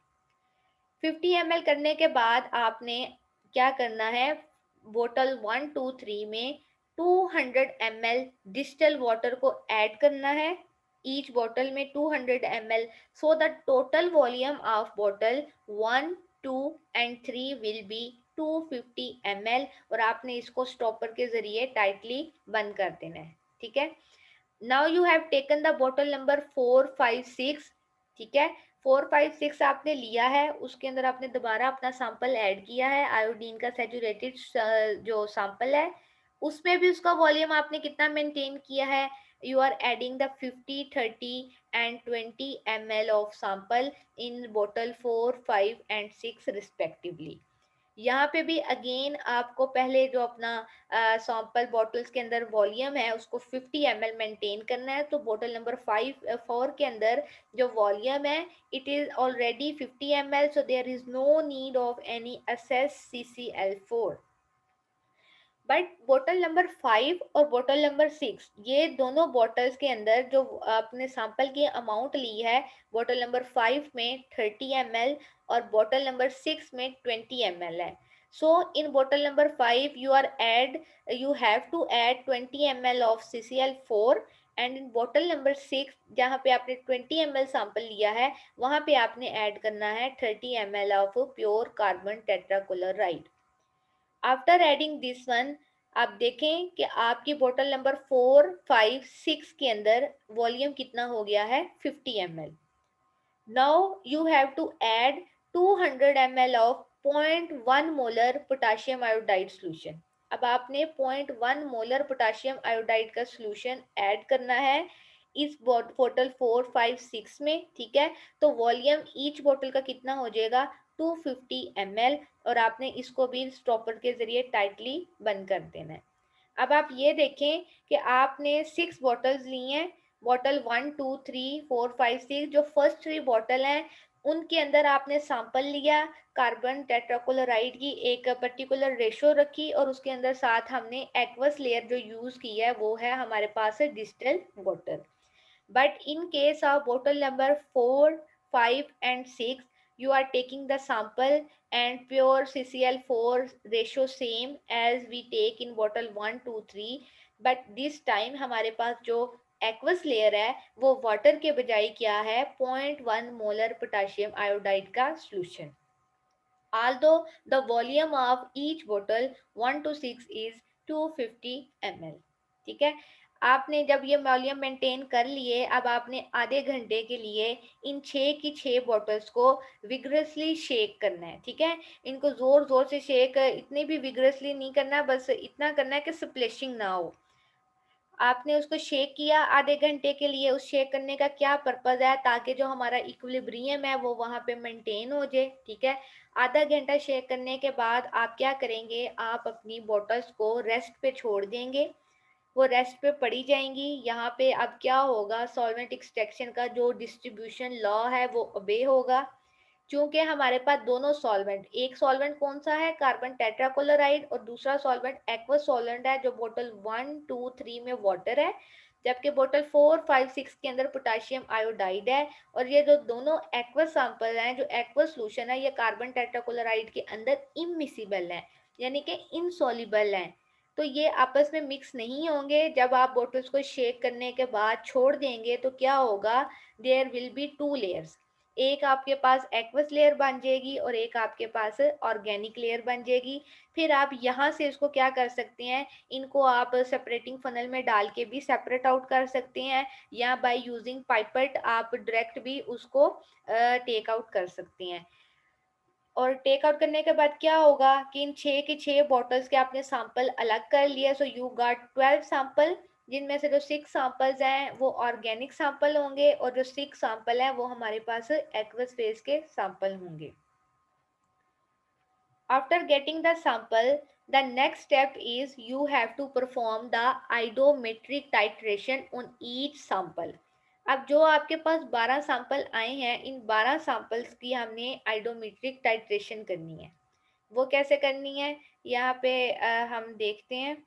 S1: 50 ml करने के बाद आपने क्या करना है, बोतल 1 2 3 में 200 ml डिस्टिल वाटर को ऐड करना है, ईच बॉटल में 200 ml, so the total volume of bottle 1 2 and 3 will be 250 ml, और आपने इसको स्टॉपर के जरिए टाइटली बंद कर देना है, ठीक है। Now you have taken the bottle number 4 5 6, ठीक है। 4, 5, 6 आपने लिया है, उसके अंदर आपने दोबारा अपना सैंपल ऐड किया है, आयोडीन का सैचुरेटेड जो सैंपल है, उसमें भी उसका वॉल्यूम आपने कितना मेंटेन किया है, you are adding the 50, 30 and 20 ml of sample in bottle 4, 5 and 6 respectively. यहाँ पे भी अगेन आपको पहले जो अपना सैंपल बॉटल्स के अंदर वॉल्यूम है उसको 50 ml मेंटेन करना है। तो बॉटल नंबर 4 के अंदर जो वॉल्यूम है it is already 50 ml, so there is no need of any excess CCl4। But बोतल नंबर 5 और बोतल नंबर 6, ये दोनों बॉटल्स के अंदर जो आपने सैंपल की अमाउंट ली है, बोतल नंबर 5 में 30 ml और बोतल नंबर 6 में 20 ml है। सो इन बोतल number 5 you have to add 20 ml of CCl4, and in बोतल नंबर 6 जहाँ पे आपने 20 ml सैंपल लिया है वहाँ पे आपने ऐड करना है 30 ml of pure carbon tetrachloride. After adding this one, आप देखें कि आपकी बोतल नंबर 4, 5, 6 के अंदर वॉल्यूम कितना हो गया है, 50 ml। Now you have to add 200 ml of 0.1 molar potassium iodide solution. अब आपने 0.1 मोलर पोटाशियम आयोडाइड का सॉल्यूशन ऐड करना है इस बोतल 4, 5, 6 में। ठीक है, तो वॉल्यूम ईच बोतल का कितना हो जाएगा, 250 ml, और आपने इसको भी स्टॉपर के जरिए टाइटली बंद कर देना है। अब आप ये देखें कि आपने 6 बॉटल्स ली हैं, बॉटल 1, 2, 3, 4, 5, 6, जो फर्स्ट 3 बॉटल हैं उनके अंदर आपने सैंपल लिया, कार्बन टेट्राक्लोराइड की एक पर्टिकुलर रेशो रखी, और उसके अंदर साथ हमने एक्वस लेयर जो यूज की है वो है हमारे पास है distil water. But in case of bottle number 4, 5 and 6, you are taking the sample and pure CCl4 ratio same as we take in bottle 1, 2, 3, but this time हमारे पास जो एक्वस लेयर है वो वाटर के बजाय क्या है, 0.1 मोलर पोटाशियम आयोडाइड का solution. Although the volume of each bottle 1 to 6 is 250 ml। ठीक है, आपने जब ये वॉल्यूम मेंटेन कर लिए, अब आपने आधे घंटे के लिए इन 6 की 6 बॉटल्स को विग्रसली शेक करना है। ठीक है, इनको जोर जोर से शेक, इतने भी विग्रसली नहीं करना, बस इतना करना है कि स्प्लेशिंग ना हो। आपने उसको शेक किया आधे घंटे के लिए। उस शेक करने का क्या पर्पज़ है, ताकि जो हमारा इक्विलिब्रियम है वो वहाँ पे मेंटेन हो जाए। ठीक है, आधा घंटा शेक करने के बाद आप क्या करेंगे, आप अपनी बॉटल्स को रेस्ट पे छोड़ देंगे, वो रेस्ट पे पड़ी जाएंगी। यहाँ पे अब क्या होगा, सॉल्वेंट एक्सट्रैक्शन का जो डिस्ट्रीब्यूशन लॉ है वो ओबे होगा। चूंकि हमारे पास दोनों सॉल्वेंट, एक सॉल्वेंट कौन सा है, कार्बन टेट्राक्लोराइड, और दूसरा सॉल्वेंट एक्वस सॉल्वेंट है जो बोतल 1, 2, 3 में वाटर है, जबकि बोतल 4, 5, 6 के अंदर पोटाशियम आयोडाइड है। और ये जो दोनों एक्वस सैंपल हैं, जो एक्वस सॉल्यूशन है, ये कार्बन टेट्राक्लोराइड के अंदर इमिसिबल है, यानी कि इनसॉल्युबल है। तो ये आपस में मिक्स नहीं होंगे। जब आप बोतल्स को शेक करने के बाद छोड़ देंगे तो क्या होगा, देयर विल बी 2 लेयर्स, एक आपके पास एक्वस लेयर बन जाएगी और एक आपके पास ऑर्गेनिक लेयर बन जाएगी। फिर आप यहाँ से इसको क्या कर सकते हैं, इनको आप सेपरेटिंग फनल में डाल के भी सेपरेट आउट कर सकते हैं, या बाय यूजिंग पाइपेट आप डायरेक्ट भी उसको टेक आउट कर सकते हैं। और टेक आउट करने के बाद क्या होगा कि इन 6 के 6 बॉटल्स के आपने सैंपल अलग कर लिया, सो यू गॉट 12 सैंपल, जिनमें से जो 6 सैंपल्स हैं वो ऑर्गेनिक सैंपल होंगे और जो 6 सैंपल हैं वो हमारे पास एक्वस फेज के सैंपल होंगे। After getting the sample, the next step is you have to perform the iodometric titration on each sample। अब जो आपके पास 12 सैंपल आए हैं, इन 12 सैंपल्स की हमने आइडोमेट्रिक टाइट्रेशन करनी है। वो कैसे करनी है, यहाँ पे हम देखते हैं।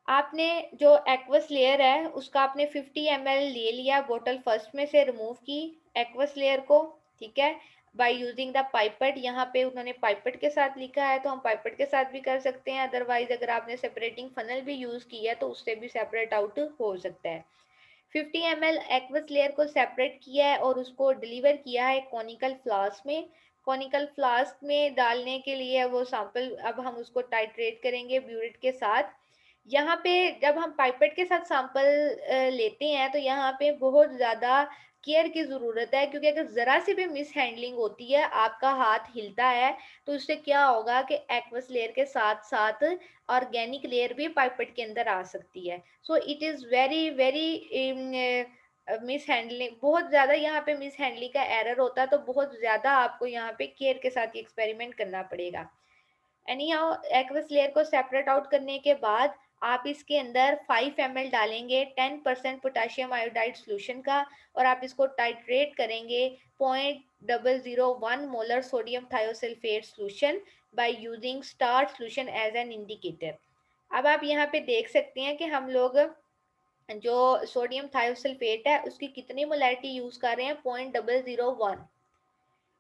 S1: आपने जो एक्वस लेयर है उसका आपने 50 ml ले लिया, बोतल फर्स्ट में से रिमूव की एक्वस लेयर को। ठीक है, बाय यूजिंग द पाइपेट, यहाँ पे उन्होंने पाइपेट के साथ लिखा है तो हम पाइपेट के साथ भी कर सकते हैं, अदरवाइज अगर आपने सेपरेटिंग फनल भी यूज किया है तो उससे भी सेपरेट आउट हो सकता है। 50 ml एक्वस लेयर को सेपरेट किया है और उसको डिलीवर किया है कॉनिकल फ्लास्क में। कॉनिकल फ्लास्क में डालने के लिए वो सैंपल अब हम उसको टाइट्रेट करेंगे ब्यूरिट के साथ। यहाँ पे जब हम पाइपेट के साथ सैंपल लेते हैं तो यहाँ पे बहुत ज़्यादा केयर की ज़रूरत है, क्योंकि अगर ज़रा सी भी मिस हैंडलिंग होती है, आपका हाथ हिलता है, तो उससे क्या होगा कि एक्वस लेयर के साथ साथ ऑर्गेनिक लेयर भी पाइपेट के अंदर आ सकती है। So it is very very miss handling, बहुत ज़्यादा यहाँ पे मिस हैंडलिंग का एरर होता है, तो बहुत ज़्यादा आपको यहाँ पे केयर के साथ ये एक्सपेरिमेंट करना पड़ेगा। एनी हाउ एक्वस लेयर को सेपरेट आउट करने के बाद आप इसके अंदर 5 ml डालेंगे 10% पोटेशियम आयोडाइड सोल्यूशन का, और आप इसको टाइट्रेट करेंगे 0.001 molar sodium thiosulphate solution by using starch solution as an indicator. अब आप यहाँ पे देख सकते हैं कि हम लोग जो सोडियम थायोसल्फेट है उसकी कितनी मोलैरिटी यूज कर रहे हैं, 0.001।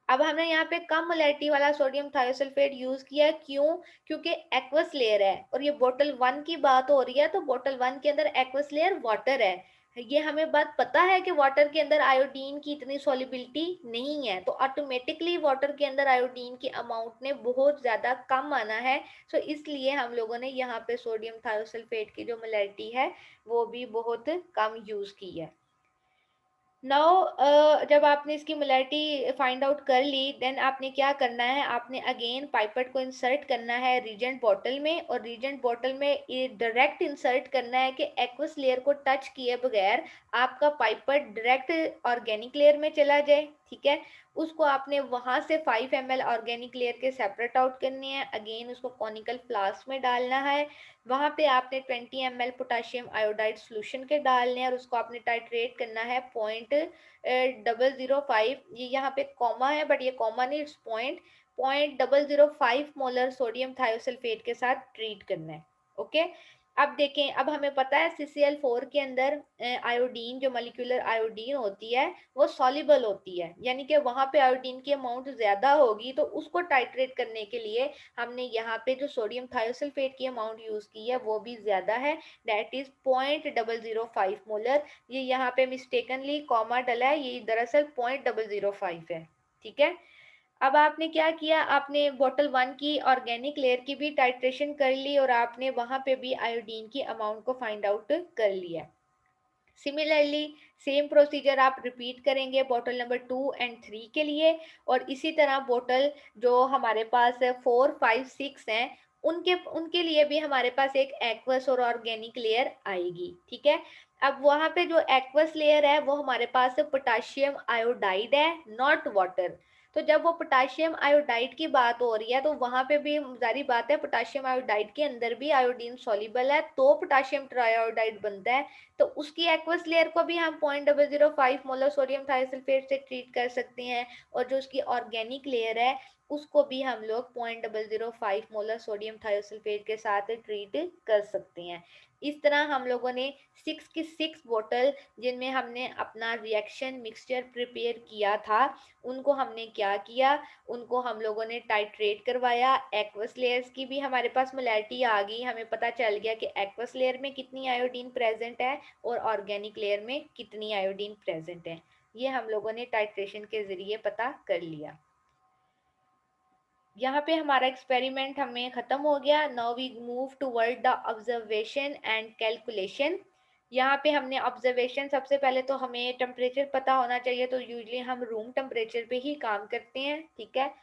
S1: अब हमने यहाँ पे कम मोलैरिटी वाला सोडियम थायोसल्फेट यूज किया है, क्यों? क्योंकि एक्वस लेयर है और ये बोतल 1 की बात हो रही है, तो बोतल 1 के अंदर एक्वस लेयर वाटर है। ये हमें बात पता है कि वाटर के अंदर आयोडीन की इतनी सॉल्युबिलिटी नहीं है, तो ऑटोमेटिकली वाटर के अंदर आयोडीन की अमाउंट ने बहुत ज्यादा कम आना है। सो इसलिए हम लोगों ने यहाँ पे सोडियम थायोसल्फेट की जो मोलैरिटी है वो भी बहुत कम यूज की है। नाउ जब आपने इसकी मोलैरिटी फाइंड आउट कर ली, देन आपने क्या करना है, आपने अगेन पाइपेट को इंसर्ट करना है रीजेंट बॉटल में, और रीजेंट बॉटल में ये डायरेक्ट इंसर्ट करना है कि एक्वस लेयर को टच किए बगैर आपका पाइपेट डायरेक्ट ऑर्गेनिक लेयर में चला जाए। ठीक है, उसको आपने वहां से 5 ml ऑर्गेनिक लेयर के सेपरेट आउट करने हैं, अगेन उसको कॉनिकल फ्लास्क में डालना है, वहां पे आपने 20 ml पोटेशियम आयोडाइड सोल्यूशन के डालने हैं, और उसको आपने टाइट्रेट करना है 0.005, ये यहाँ पे कॉमा है बट ये कॉमा नहीं, it's point 0.005 molar sodium thiosulphate के साथ ट्रीट करना है। ओके, अब देखें, अब हमें पता है CCl4 के अंदर आयोडीन, जो मॉलिक्यूलर आयोडीन होती है वो सॉल्युबल होती है, यानी कि वहां पे आयोडीन की अमाउंट ज्यादा होगी, तो उसको टाइट्रेट करने के लिए हमने यहाँ पे जो सोडियम थायोसल्फेट की अमाउंट यूज की है वो भी ज्यादा है, दैट इज 0.005 मोलर। ये यहाँ पे मिस्टेकनली कॉमा डला है, ये दरअसल 0.005 है। ठीक है, अब आपने क्या किया, आपने बॉटल 1 की ऑर्गेनिक लेयर की भी टाइट्रेशन कर ली, और आपने वहां पे भी आयोडीन की अमाउंट को फाइंड आउट कर लिया। सिमिलरली सेम प्रोसीजर आप रिपीट करेंगे बॉटल नंबर 2 और 3 के लिए, और इसी तरह बॉटल जो हमारे पास 4, 5, 6 हैं उनके उनके लिए भी हमारे पास एक एक्वस और ऑर्गेनिक लेयर आएगी। ठीक है, अब वहां पे जो एक्वस लेयर है वो हमारे पास पोटाशियम आयोडाइड है, नॉट वाटर। तो जब वो पोटाशियम आयोडाइड की बात हो रही है तो वहां पे भी जारी बात है, पोटाशियम आयोडाइड के अंदर भी आयोडीन सॉल्युबल है, तो पोटाशियम ट्राइआयोडाइड बनता है, तो उसकी एक्वस लेयर को भी हम 0.005 मोलर सोडियम थायोसल्फेट से ट्रीट कर सकते हैं, और जो उसकी ऑर्गेनिक लेयर है उसको भी हम लोग 0.005 मोलर सोडियम थायोसल्फेट के साथ ट्रीट कर सकते हैं। इस तरह हम लोगों ने 6 की 6 बोतल जिनमें हमने अपना रिएक्शन मिक्सचर प्रिपेयर किया था, उनको हमने क्या किया, उनको हम लोगों ने टाइट्रेट करवाया। एक्वस लेयर्स की भी हमारे पास मोलैरिटी आ गई, हमें पता चल गया कि एक्वस लेयर में कितनी आयोडीन प्रेजेंट है और ऑर्गेनिक लेयर में कितनी आयोडीन प्रेजेंट है, ये हम लोगों ने टाइट्रेशन के जरिए पता कर लिया। यहाँ पे हमारा एक्सपेरिमेंट हमें खत्म हो गया। Now we move toward the observation and calculation. यहाँ पे हमने ऑब्जर्वेशन, सबसे पहले तो हमें टेम्परेचर पता होना चाहिए, तो यूजली हम रूम टेम्परेचर पे ही काम करते हैं। ठीक है,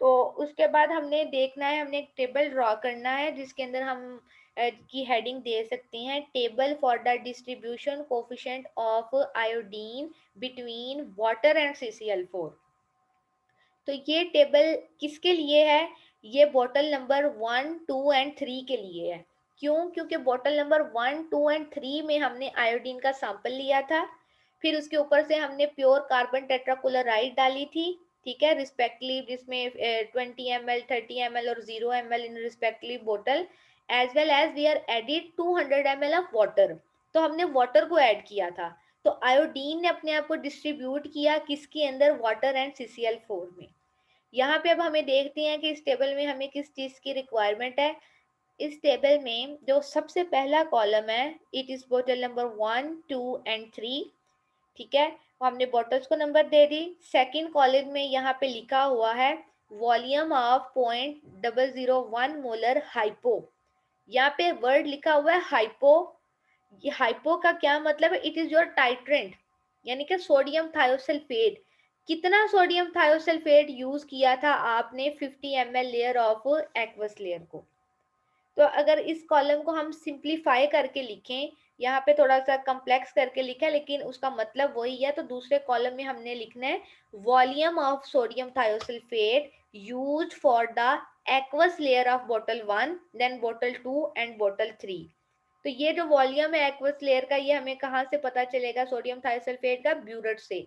S1: तो उसके बाद हमने देखना है, हमने एक टेबल ड्रॉ करना है जिसके अंदर हम की हेडिंग दे सकते हैं, table for the distribution coefficient of iodine between water and CCl4। तो ये टेबल किसके लिए है, ये बॉटल नंबर 1, 2 एंड 3 के लिए है। क्यों? क्योंकि बॉटल नंबर 1, 2 एंड 3 में हमने आयोडीन का सैंपल लिया था, फिर उसके ऊपर से हमने प्योर कार्बन टेट्राक्लोराइड डाली थी। ठीक है, रिस्पेक्टली जिसमें 20 ml, 30 ml और 0 ml in respectively bottle, as well as we are added 200 ml of water. तो हमने वाटर को ऐड किया था, तो आयोडीन ने अपने आप को डिस्ट्रीब्यूट किया किसके अंदर, वाटर एंड CCl4 में। यहाँ पे अब हमें देखते हैं कि इस टेबल में हमें किस चीज की रिक्वायरमेंट है। इस टेबल में जो सबसे पहला कॉलम है, इट इज बोतल नंबर 1, 2 एंड 3। ठीक है, वो हमने बॉटल्स को नंबर दे दी। सेकंड कॉलम में यहाँ पे लिखा हुआ है वॉल्यूम ऑफ 0.001 मोलर हाइपो, यहाँ पे वर्ड लिखा हुआ है हाइपो। ये हाइपो का क्या मतलब है? इट इज योर टाइट्रेंट, यानी कि सोडियम थायोसल्फेट। कितना सोडियम थायोसल्फेट यूज किया था आपने 50 ml layer of aqueous layer को। तो अगर इस कॉलम को हम सिंप्लीफाई करके लिखें, यहाँ पे थोड़ा सा कम्प्लेक्स करके लिखा है लेकिन उसका मतलब वही है, तो दूसरे कॉलम में हमने लिखना है volume of sodium thiosulphate used for the aqueous layer of bottle 1, then bottle 2 and bottle 3। तो ये जो वॉल्यूम है एक्वस लेयर का, ये हमें कहाँ से पता चलेगा? सोडियम थायोसल्फेट का ब्यूरेट से।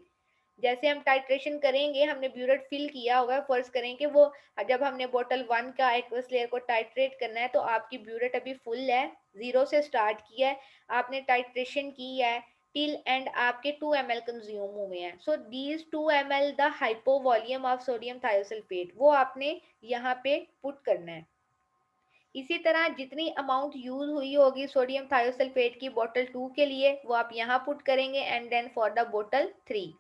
S1: जैसे हम टाइट्रेशन करेंगे, हमने ब्यूरेट फिल किया होगा, फर्ज करें कि वो जब हमने बोतल 1 का एक्वस लेयर को टाइट्रेट करना है, तो आपकी ब्यूरेट अभी फुल है, 0 से स्टार्ट किया है, आपने टाइट्रेशन की है टिल एंड आपके 2 ml कंज्यूम हुए हैं। So these 2 ml the hypo volume of sodium thiosulphate, वो आपने यहाँ पे पुट करना है। इसी तरह जितनी अमाउंट यूज हुई होगी सोडियम थायोसल्फेट की बोतल 2 के लिए, वो आप यहाँ पुट करेंगे एंड देन फॉर द बोतल 3।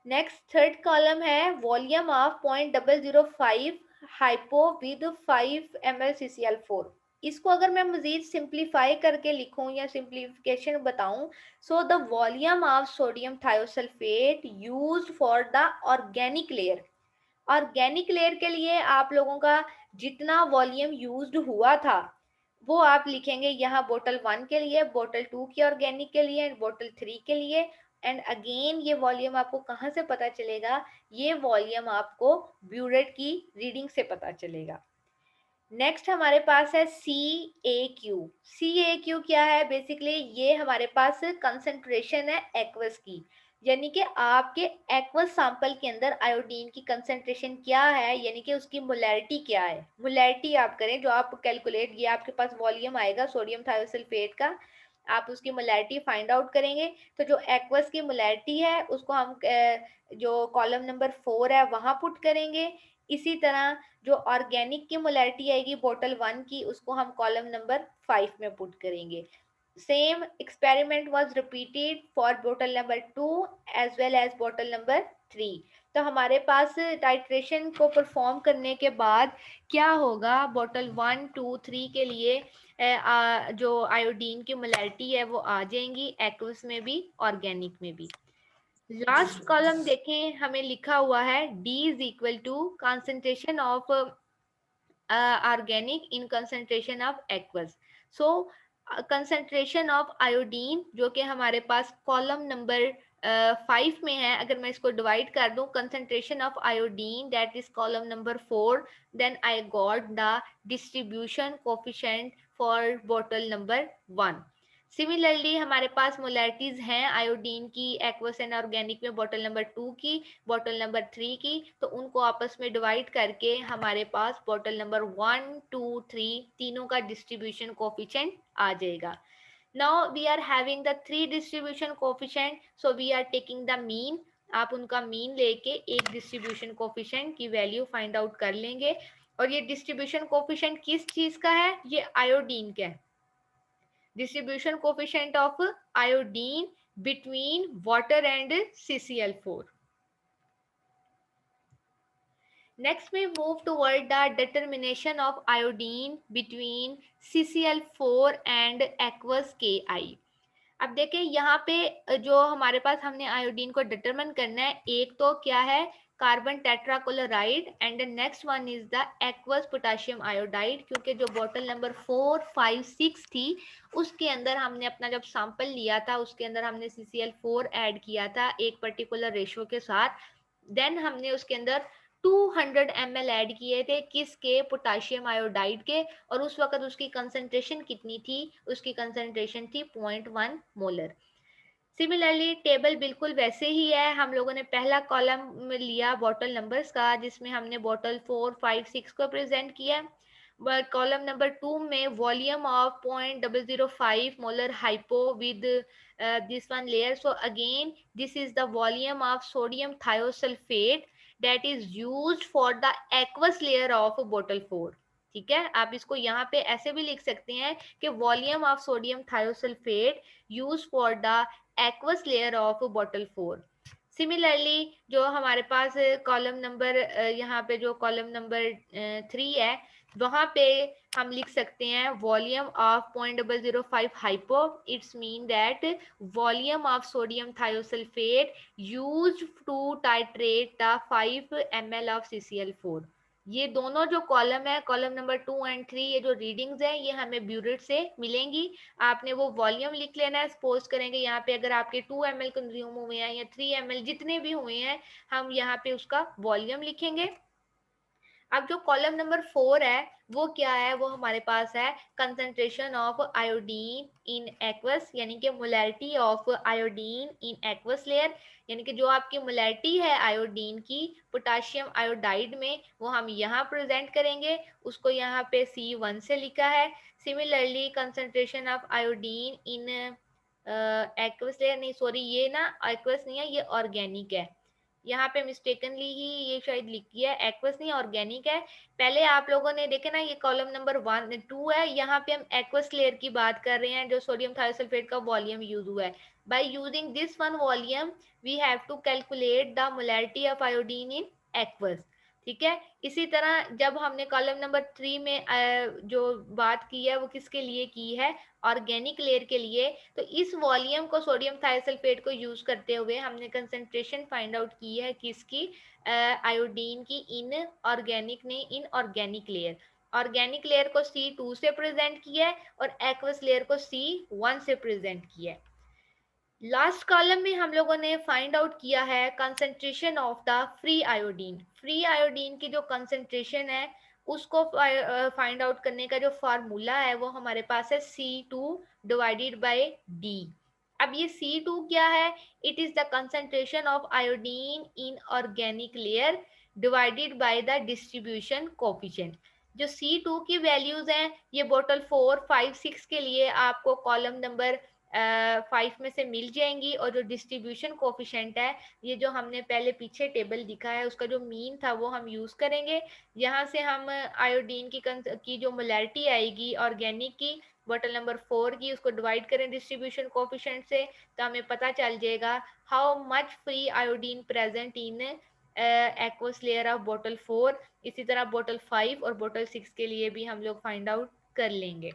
S1: नेक्स्ट थर्ड कॉलम है volume of 0.005 hypo with 5 ml CCl4। इसको अगर मैं मजीद सिंप्लीफाई करके लिखूं या सिंप्लीफिकेशन बताऊं, so the volume of sodium thiosulphate used for the organic layer. Organic layer के लिए आप लोगों का जितना वॉल्यूम यूज्ड हुआ था, वो आप लिखेंगे यहाँ बोतल 1 के लिए, बोतल 2 की ऑर्गेनिक के लिए, बोतल 3 के लिए। एंड अगेन ये वॉल्यूम आपको कहाँ से पता चलेगा? ये वॉल्यूम आपको ब्यूरेट की रीडिंग से पता चलेगा। नेक्स्ट हमारे पास है CAQ। CAQ क्या है? बेसिकली ये हमारे पास कंसंट्रेशन है एक्वस की, यानी कि आपके एक्वस सैंपल के अंदर आयोडीन की कंसंट्रेशन क्या है, यानी कि उसकी मोलैरिटी क्या है। मोलैरिटी आप करें, जो आप कैलकुलेट, ये आपके पास वॉल्यूम आएगा सोडियम थायोसल्फेट का, आप उसकी मोलैरिटी फाइंड आउट करेंगे। तो जो एक्वस की मोलैरिटी है उसको हम जो कॉलम नंबर 4 है वहां पुट करेंगे। इसी तरह जो ऑर्गेनिक की मोलैरिटी आएगी बोतल 1 की, उसको हम कॉलम नंबर 5 में पुट करेंगे। Same experiment was repeated for बोतल नंबर 2 एज वेल एज बोतल नंबर 3। तो हमारे पास टाइट्रेशन को परफॉर्म करने के बाद क्या होगा? बोतल 1, 2, 3 के लिए जो आयोडीन की मोलैरिटी है वो आ जाएंगी, एक्वस में भी ऑर्गेनिक में भी। लास्ट कॉलम देखें, हमें लिखा हुआ है D is equal to concentration of organic in concentration of aqueous. So concentration of iodine जो कि हमारे पास कॉलम नंबर 5 में है, अगर मैं इसको डिवाइड कर दूं, concentration of iodine that is column number 4, then I got the distribution coefficient for बोतल नंबर 1। सिमिलरली हमारे पास मोलैरिटीज हैं आयोडीन की एक्वस एंड ऑर्गेनिक में बोतल नंबर 2 की, बोतल नंबर 3 की, तो उनको आपस में डिवाइड करके हमारे पास बोतल नंबर 1, 2, 3 तीनों का डिस्ट्रीब्यूशन कोफिशिएंट आ जाएगा। Now we are having the 3 distribution coefficient, so we are taking the mean। आप उनका मीन लेके एक डिस्ट्रीब्यूशन कोफिशिएंट की वैल्यू फाइंड आउट कर लेंगे। और ये डिस्ट्रीब्यूशन कोफिशिएंट किस चीज का है? ये आयोडीन का है। Distribution coefficient of iodine between water and CCl4। Next we move toward the determination of iodine between CCl4 and aqueous Ki। अब देखें यहाँ पे जो हमारे पास हमने आयोडीन को डिटरमिन करना है, एक तो क्या है? Carbon tetrachloride, and next one is the aqueous potassium iodide. क्योंकि जो बोतल नंबर 4, 5, 6 थी उसके अंदर हमने अपना जब सैंपल लिया था उसके अंदर हमने CCl4 ऐड किया था एक पर्टिकुलर रेशो के साथ। देन हमने उसके अंदर 200 ml ऐड किए थे, किसके? पोटेशियम आयोडाइड के। और उस वक्त उसकी कंसंट्रेशन कितनी थी? उसकी कंसंट्रेशन थी 0.1 मोलर। सिमिलरली टेबल बिल्कुल वैसे ही है, हम लोगों ने पहला कॉलम लिया बॉटल नंबर्स का जिसमें हमने बॉटल 4, 5, 6 को प्रेजेंट किया। कॉलम नंबर 2 में volume of 0.005 molar hypo with this one layer। So again this is the volume of sodium thiosulfate that is used for the aqueous layer of bottle 4। ठीक है, आप इसको यहाँ पे ऐसे भी लिख सकते हैं कि volume of sodium thiosulphate use for the aqueous layer of bottle 4। Similarly जो हमारे पास कॉलम नंबर यहाँ पे जो कॉलम नंबर 3 है, वहां पे हम लिख सकते हैं volume of 0.005 hypo, it's mean that volume of sodium thiosulphate used to titrate the 5 ml of CCl4। ये दोनों जो कॉलम है, कॉलम नंबर 2 एंड 3, ये जो रीडिंग्स हैं ये हमें ब्यूरेट से मिलेंगी। आपने वो वॉल्यूम लिख लेना है। सपोज करेंगे यहाँ पे अगर आपके 2 ml कंज्यूम हुए हैं या 3 ml जितने भी हुए हैं, हम यहाँ पे उसका वॉल्यूम लिखेंगे। अब जो कॉलम नंबर 4 है वो क्या है, वो हमारे पास है concentration of iodine in aqueous, यानी कि molarity of iodine in aqueous layer, यानी कि जो आपकी मोलैरिटी है आयोडीन की पोटाशियम आयोडाइड में, वो हम यहाँ प्रेजेंट करेंगे। उसको यहाँ पे C1 से लिखा है। Similarly concentration of iodine in aqueous layer, नहीं सॉरी, ये ना एक्वस नहीं है, ये ऑर्गेनिक है। यहाँ पे मिस्टेकनली ही ये शायद लिखी है, एक्वस नहीं ऑर्गेनिक है। पहले आप लोगों ने देखे ना, ये कॉलम नंबर 1 2 है, यहाँ पे हम एक्वस लेयर की बात कर रहे हैं जो सोडियम थायोसल्फेट का वॉल्यूम यूज हुआ है। By using this one volume we have to calculate the molarity of iodine in aqueous. ठीक है। इसी तरह जब हमने कॉलम नंबर 3 में जो बात की है वो किसके लिए की है, ऑर्गेनिक लेयर के लिए। तो इस वॉल्यूम को सोडियम थायोसल्फेट को यूज करते हुए हमने कंसंट्रेशन फाइंड आउट की है किसकी, आयोडीन की इन ऑर्गेनिक ने in organic layer. Organic layer को C2 से प्रेजेंट किया है और एक्वस लेयर को C1 से प्रेजेंट किया है। लास्ट कॉलम में हम लोगों ने फाइंड आउट किया है concentration of the free iodine. Free iodine की जो कंसंट्रेशन है उसको फाइंड आउट करने का जो फार्मूला है वो हमारे पास है C2 डिवाइडेड बाय D। अब ये C2 क्या है, it is the concentration of iodine in organic layer divided by the distribution coefficient. जो C2 की वैल्यूज हैं ये बोतल 4 5 6 के लिए आपको कॉलम नंबर 5 में से मिल जाएंगी, और जो डिस्ट्रीब्यूशन कोफिशिएंट है, ये जो हमने पहले पीछे टेबल दिखा है उसका जो मीन था वो हम यूज करेंगे। यहाँ से हम आयोडीन की जो मोलैरिटी आएगी ऑर्गेनिक की बोतल नंबर 4 की, उसको डिवाइड करें डिस्ट्रीब्यूशन कोफिशिएंट से, तो हमें पता चल जाएगा how much free iodine present in aqueous layer of बोतल 4। इसी तरह बोतल 5 और बोतल 6 के लिए भी हम लोग फाइंड आउट कर लेंगे।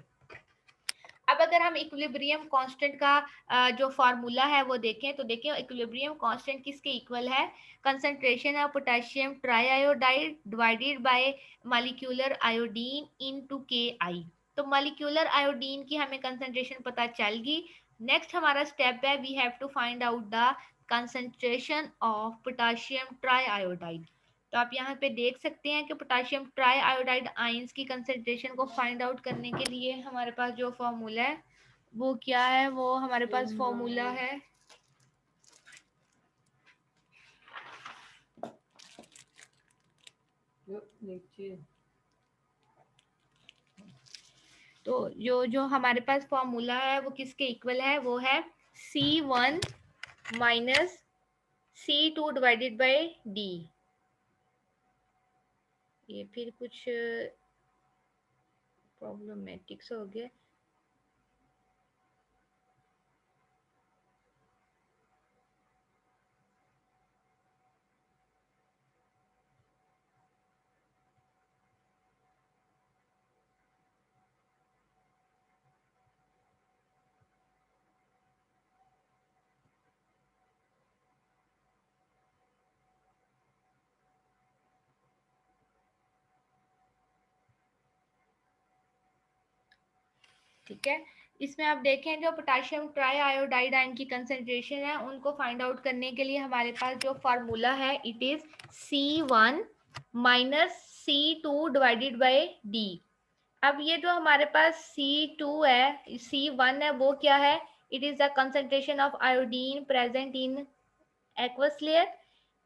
S1: अब अगर हम इक्विलिब्रियम कांस्टेंट का जो फार्मूला है वो देखें तो देखें इक्विलिब्रियम कांस्टेंट किसके इक्वल है, concentration of potassium triiodide divided by molecular iodine into KI। तो मॉलिक्यूलर आयोडीन की हमें कंसंट्रेशन पता चल गई। नेक्स्ट हमारा स्टेप है we have to find out the concentration of potassium triiodide. तो आप यहाँ पे देख सकते हैं कि पोटेशियम ट्राई आयोडाइड आयंस की कंसेंट्रेशन को फाइंड आउट करने के लिए हमारे पास जो फॉर्मूला है वो क्या है, वो हमारे पास फॉर्मूला है तो जो जो हमारे पास फॉर्मूला है वो किसके इक्वल है, वो है C1 minus C2 divided by D। ये फिर कुछ प्रॉब्लमेटिक हो गया। ठीक है। इसमें आप देखें जो पोटेशियम ट्राई आयोडाइड आयन की कंसेंट्रेशन है उनको फाइंड आउट करने के लिए हमारे पास जो फार्मूला है it is C1 minus C2 divided by D। अब ये जो हमारे पास C2 है C1 है वो क्या है, it is the concentration of iodine present in aqueous layer.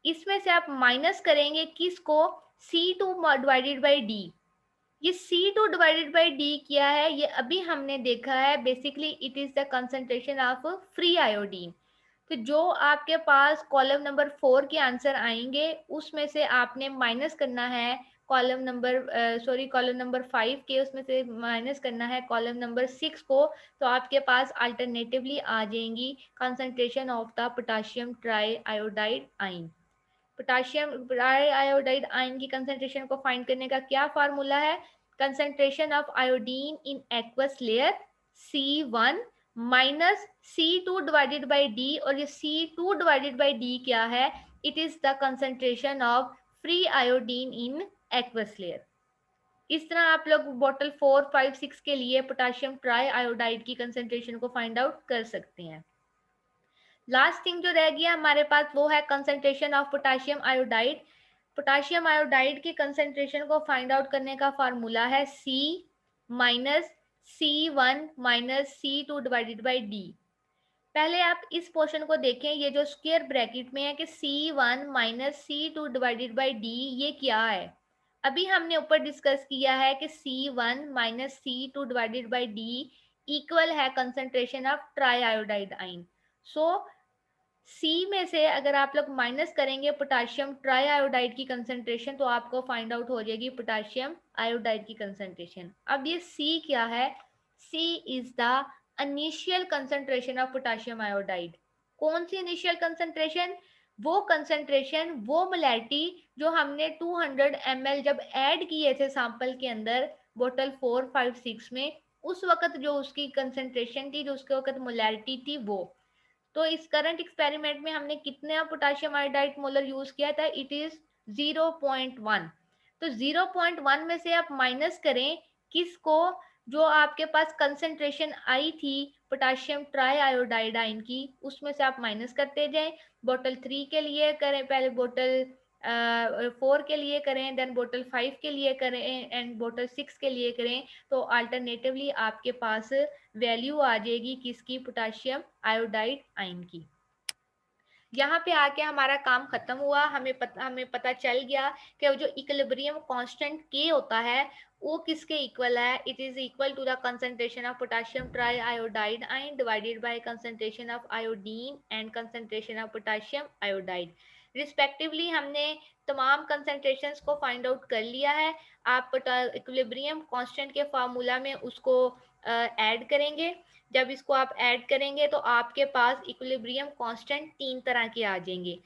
S1: इसमें से आप माइनस करेंगे किसको, C2 डिवाइडेड बाय D। ये C2 डिवाइडेड बाई D क्या है, ये अभी हमने देखा है, basically it is the concentration of free iodine. तो जो आपके पास कॉलम नंबर 4 के आंसर आएंगे उसमें से आपने माइनस करना है कॉलम नंबर कॉलम नंबर 5 के, उसमें से माइनस करना है कॉलम नंबर 6 को। तो आपके पास अल्टरनेटिवली आ जाएंगी concentration of the potassium try iodide आइन। पोटाशियम आयोडाइड आयन की कंसेंट्रेशन को फाइंड करने का क्या फार्मूला है, concentration of iodine in aqueous layer C1 minus C2 divided by D, और ये C2 divided by D क्या है? It is the concentration of free iodine in aqueous layer. इस तरह आप लोग बॉटल 4, 5, 6 के लिए पोटाशियम ट्राई आयोडाइड की कंसेंट्रेशन को फाइंड आउट कर सकते हैं. लास्ट थिंग जो रह गया हमारे पास वो है concentration of potassium iodide. Potassium iodide की कंसेंट्रेशन को फाइंड आउट करने का फार्मूला है C minus C1 minus C2 divided by D. पहले आप इस पोर्शन को देखें, ये जो स्क्वायर ब्रैकेट में है कि C1 minus C2 divided by D, ये क्या है? अभी हमने ऊपर डिस्कस किया है कि C1 minus C2 divided by D equal है कंसेंट्रेशन ऑफ ट्राई आयोडाइड आइन. सो C में से अगर आप लोग माइनस करेंगे पोटाशियम ट्राई आयोडाइड की कंसेंट्रेशन, तो आपको फाइंड आउट हो जाएगी पोटाशियम आयोडाइड की कंसेंट्रेशन. अब ये C क्या है? C is the initial concentration of potassium iodide. कौन सी इनिशियल कंसेंट्रेशन? वो कंसेंट्रेशन, वो मोलैरिटी जो हमने 200 ml जब ऐड किए थे सैंपल के अंदर बोतल 4, 5, 6 में, उस वक्त जो उसकी कंसेंट्रेशन थी, जो उसके वक्त मोलैरिटी थी वो. तो इस करंट एक्सपेरिमेंट में हमने कितना पोटाशियम आयोडाइड मोलर यूज किया था? It is 0.1. तो 0.1 में से आप माइनस करें किसको? जो आपके पास कंसेंट्रेशन आई थी पोटाशियम ट्राई आयोडाइड आइन की, उसमें से आप माइनस करते जाएं. बोतल 3 के लिए करें, पहले बोतल 4 के लिए करें, देन बोतल 5 के लिए करें एंड बोतल 6 के लिए करें. तो अल्टरनेटिवली आपके पास वैल्यू आ जाएगी किसकी? पोटाशियम आयोडाइड आइन की. यहाँ पे आके हमारा काम खत्म हुआ. हमें पता चल गया कि जो इक्विलिब्रियम कांस्टेंट K होता है वो किसके इक्वल है? It is equal to the concentration of potassium try iodide ion divided by concentration of iodine and concentration of potassium iodide respectively. हमने तमाम कंसंट्रेशंस को फाइंड आउट कर लिया है. आप इक्विलिब्रियम कांस्टेंट के फार्मूला में उसको ऐड करेंगे. जब इसको आप ऐड करेंगे तो आपके पास इक्विलिब्रियम कांस्टेंट 3 तरह के आ जाएंगे.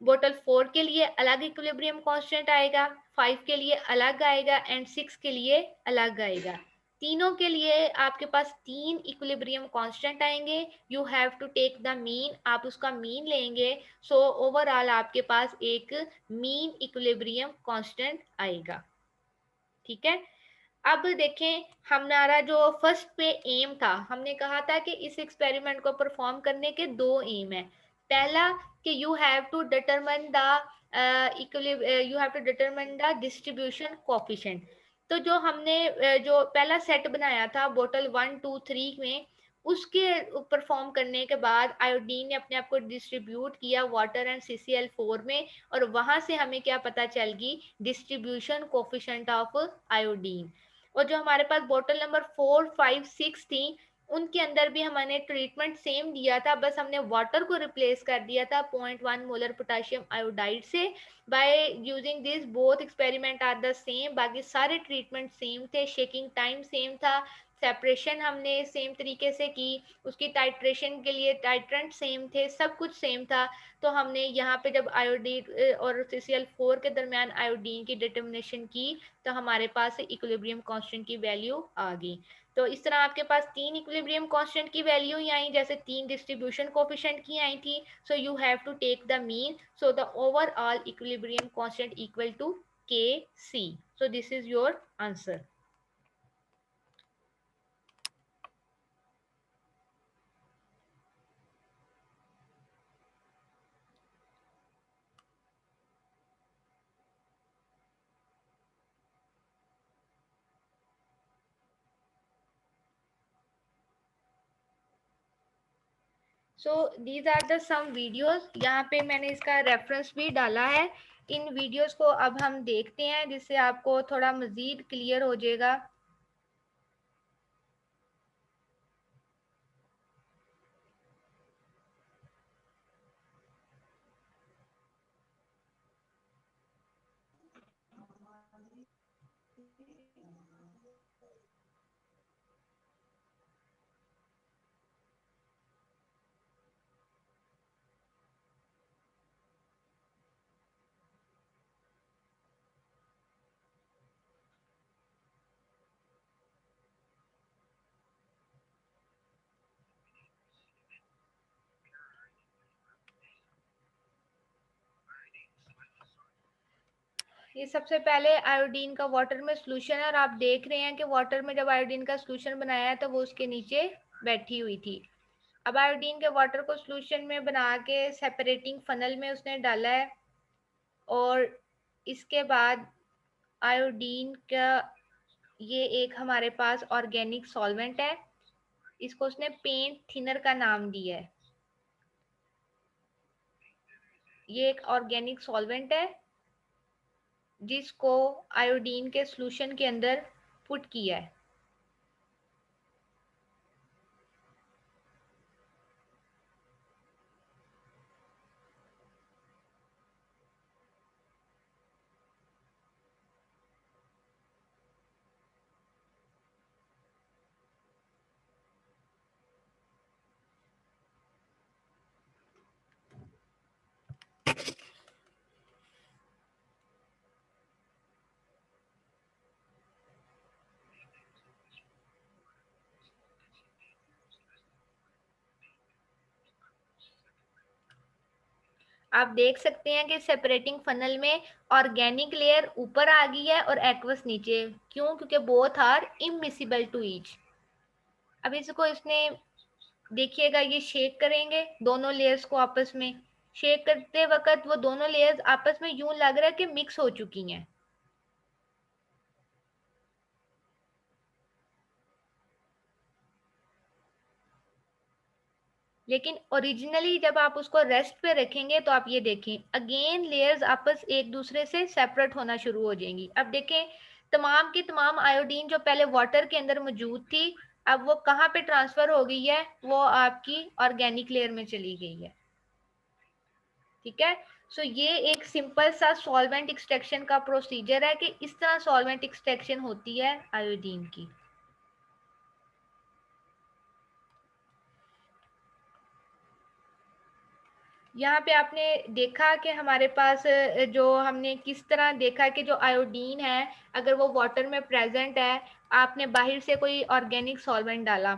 S1: बोतल 4 के लिए अलग इक्विलिब्रियम कांस्टेंट आएगा, 5 के लिए अलग आएगा एंड 6 के लिए अलग आएगा. तीनों के लिए आपके पास 3 इक्विलिब्रियम कांस्टेंट आएंगे. You have to take the mean. आप उसका मीन लेंगे. सो ओवरऑल आपके पास एक मीन इक्विलिब्रियम कांस्टेंट आएगा. ठीक है. अब देखें हमारा जो फर्स्ट पे एम था, हमने कहा था कि इस एक्सपेरिमेंट को परफॉर्म करने के 2 एम है. पहला कि you have to determine the distribution coefficient. तो जो हमने जो पहला सेट बनाया था बोतल 1, 2, 3 में, उसके परफॉर्म करने के बाद आयोडीन ने अपने आप को डिस्ट्रीब्यूट किया वाटर एंड CCl4 में, और वहां से हमें क्या पता चल गई? Distribution coefficient of iodine. और जो हमारे पास बोतल नंबर 4, 5, 6 थी, उनके अंदर भी हमने ट्रीटमेंट सेम दिया था, बस हमने वाटर को रिप्लेस कर दिया था 0.1 मोलर पोटाशियम आयोडाइड से. By using this both experiment are the same. बाकी सारे ट्रीटमेंट सेम थे, शेकिंग टाइम सेम था, सेपरेशन हमने सेम तरीके से की, उसकी टाइट्रेशन के लिए टाइट्रेंट सेम थे, सब कुछ सेम था. तो हमने यहाँ पे जब आयोडीन और CCl4 के दरमियान आयोडीन की डिटर्मिनेशन की, तो हमारे पास इक्विलिब्रियम कांस्टेंट की वैल्यू आ गई. तो इस तरह आपके पास 3 इक्विलिब्रियम कांस्टेंट की वैल्यू ही आई, जैसे 3 डिस्ट्रीब्यूशन कोफिशिएंट की आई थी. So you have to take the mean. So the overall equilibrium constant equal to Kc. So this is your answer. So these are the some videos. यहाँ पे मैंने इसका रेफरेंस भी डाला है. इन वीडियोस को अब हम देखते हैं, जिससे आपको थोड़ा मजीद क्लियर हो जाएगा. ये सबसे पहले आयोडीन का वाटर में सोल्यूशन है और आप देख रहे हैं कि वाटर में जब आयोडीन का सोल्यूशन बनाया है तो वो उसके नीचे बैठी हुई थी। अब आयोडीन के वाटर को सोल्यूशन में बना के सेपरेटिंग फनल में उसने डाला है और इसके बाद आयोडीन का ये एक हमारे पास ऑर्गेनिक सॉल्वेंट है, इसको उसने पेंट थिनर का नाम दिया है। ये एक ऑर्गेनिक सॉल्वेंट है जिसको आयोडीन के सॉल्यूशन के अंदर पुट किया है। आप देख सकते हैं कि सेपरेटिंग फनल में ऑर्गेनिक लेयर ऊपर आ गई है और एक्वस नीचे। क्यों? क्योंकि both are immiscible to each. अब इसको इसने देखिएगा, ये शेक करेंगे दोनों लेयर्स को आपस में। शेक करते वक्त वो दोनों लेयर्स आपस में यूं लग रहा है कि मिक्स हो चुकी हैं। लेकिन ओरिजिनली जब आप उसको रेस्ट पे रखेंगे तो आप ये देखें, अगेन लेयर्स आपस एक दूसरे से सेपरेट होना शुरू हो जाएंगी। अब देखें, तमाम की तमाम आयोडीन जो पहले वाटर के अंदर मौजूद थी, अब वो कहाँ पे ट्रांसफर हो गई है? वो आपकी ऑर्गेनिक लेयर में चली गई है। ठीक है। सो ये एक सिंपल सा सॉल्वेंट एक्सट्रैक्शन का प्रोसीजर है कि इस तरह सॉल्वेंट एक्सट्रैक्शन होती है आयोडीन की। यहाँ पे आपने देखा कि हमारे पास जो हमने किस तरह देखा कि जो आयोडीन है अगर वो वाटर में प्रेजेंट है, आपने बाहर से कोई ऑर्गेनिक सॉल्वेंट डाला,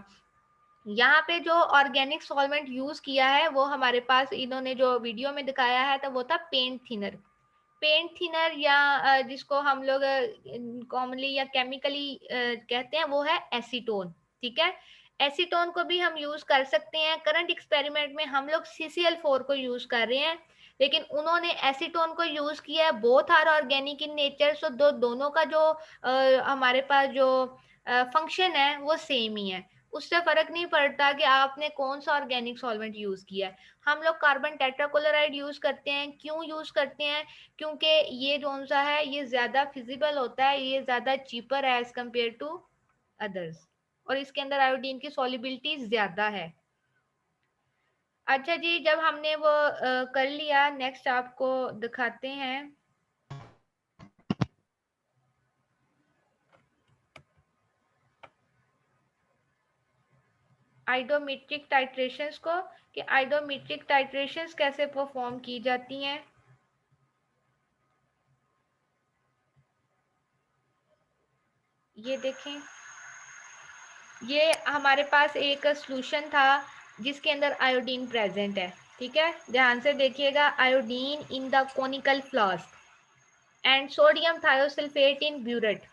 S1: यहाँ पे जो ऑर्गेनिक सॉल्वेंट यूज किया है वो हमारे पास इन्होंने जो वीडियो में दिखाया है तो वो था पेंट थिनर। पेंट थिनर या जिसको हम लोग कॉमनली या केमिकली कहते हैं वो है एसीटोन। ठीक है। एसीटोन को भी हम यूज कर सकते हैं। करंट एक्सपेरिमेंट में हम लोग CCl4 को यूज कर रहे हैं, लेकिन उन्होंने एसीटोन को यूज किया है। Both are organic in nature, so दोनों का जो हमारे पास जो फंक्शन है वो सेम ही है। उससे फर्क नहीं पड़ता कि आपने कौन सा ऑर्गेनिक सॉल्वेंट यूज किया है। हम लोग कार्बन टेट्राक्लोराइड यूज करते हैं। क्यों यूज करते हैं? क्योंकि ये कौन सा है, ये ज्यादा फिजिबल होता है, ये ज्यादा चीपर है एज कम्पेयर टू अदर्स, और इसके अंदर आयोडीन की सॉल्युबिलिटी ज्यादा है। अच्छा जी, जब हमने वो कर लिया, नेक्स्ट आपको दिखाते हैं आइडोमेट्रिक टाइट्रेशंस को, कि आइडोमेट्रिक टाइट्रेशंस कैसे परफॉर्म की जाती हैं। ये देखें, ये हमारे पास एक सॉल्यूशन था जिसके अंदर आयोडीन प्रेजेंट है। ठीक है, ध्यान से देखिएगा, iodine in the conical flask and sodium thiosulphate in burette,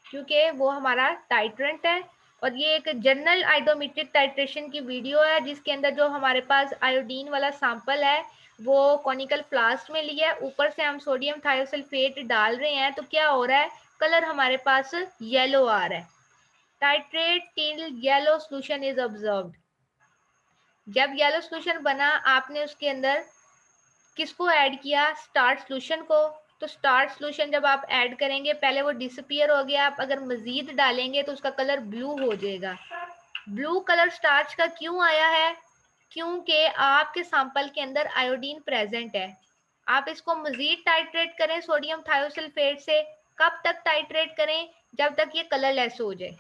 S1: क्योंकि वो हमारा टाइट्रेंट है। और ये एक जनरल आइडोमेट्रिक टाइट्रेशन की वीडियो है जिसके अंदर जो हमारे पास आयोडीन वाला सैंपल है वो कोनिकल फ्लास्क में लिया है, ऊपर से हम सोडियम थायोसल्फेट डाल रहे हैं, तो क्या हो रहा है, कलर हमारे पास येलो आ रहा है। Titrate till yellow solution is observed. जब येलो सोल्यूशन बना, आपने उसके अंदर किसको ऐड किया? स्टार्च सोल्यूशन को। तो स्टार्च सोल्यूशन जब आप ऐड करेंगे, पहले वो डिसअपियर हो गया, आप अगर मजीद डालेंगे तो उसका कलर ब्लू हो जाएगा। ब्लू कलर स्टार्च का क्यों आया है? क्योंकि आपके सैंपल के अंदर आयोडीन प्रेजेंट है। आप इसको मजीद टाइट्रेट करें सोडियम थायोसल्फेट से। कब तक टाइट्रेट करें? जब तक ये कलरलेस हो जाए।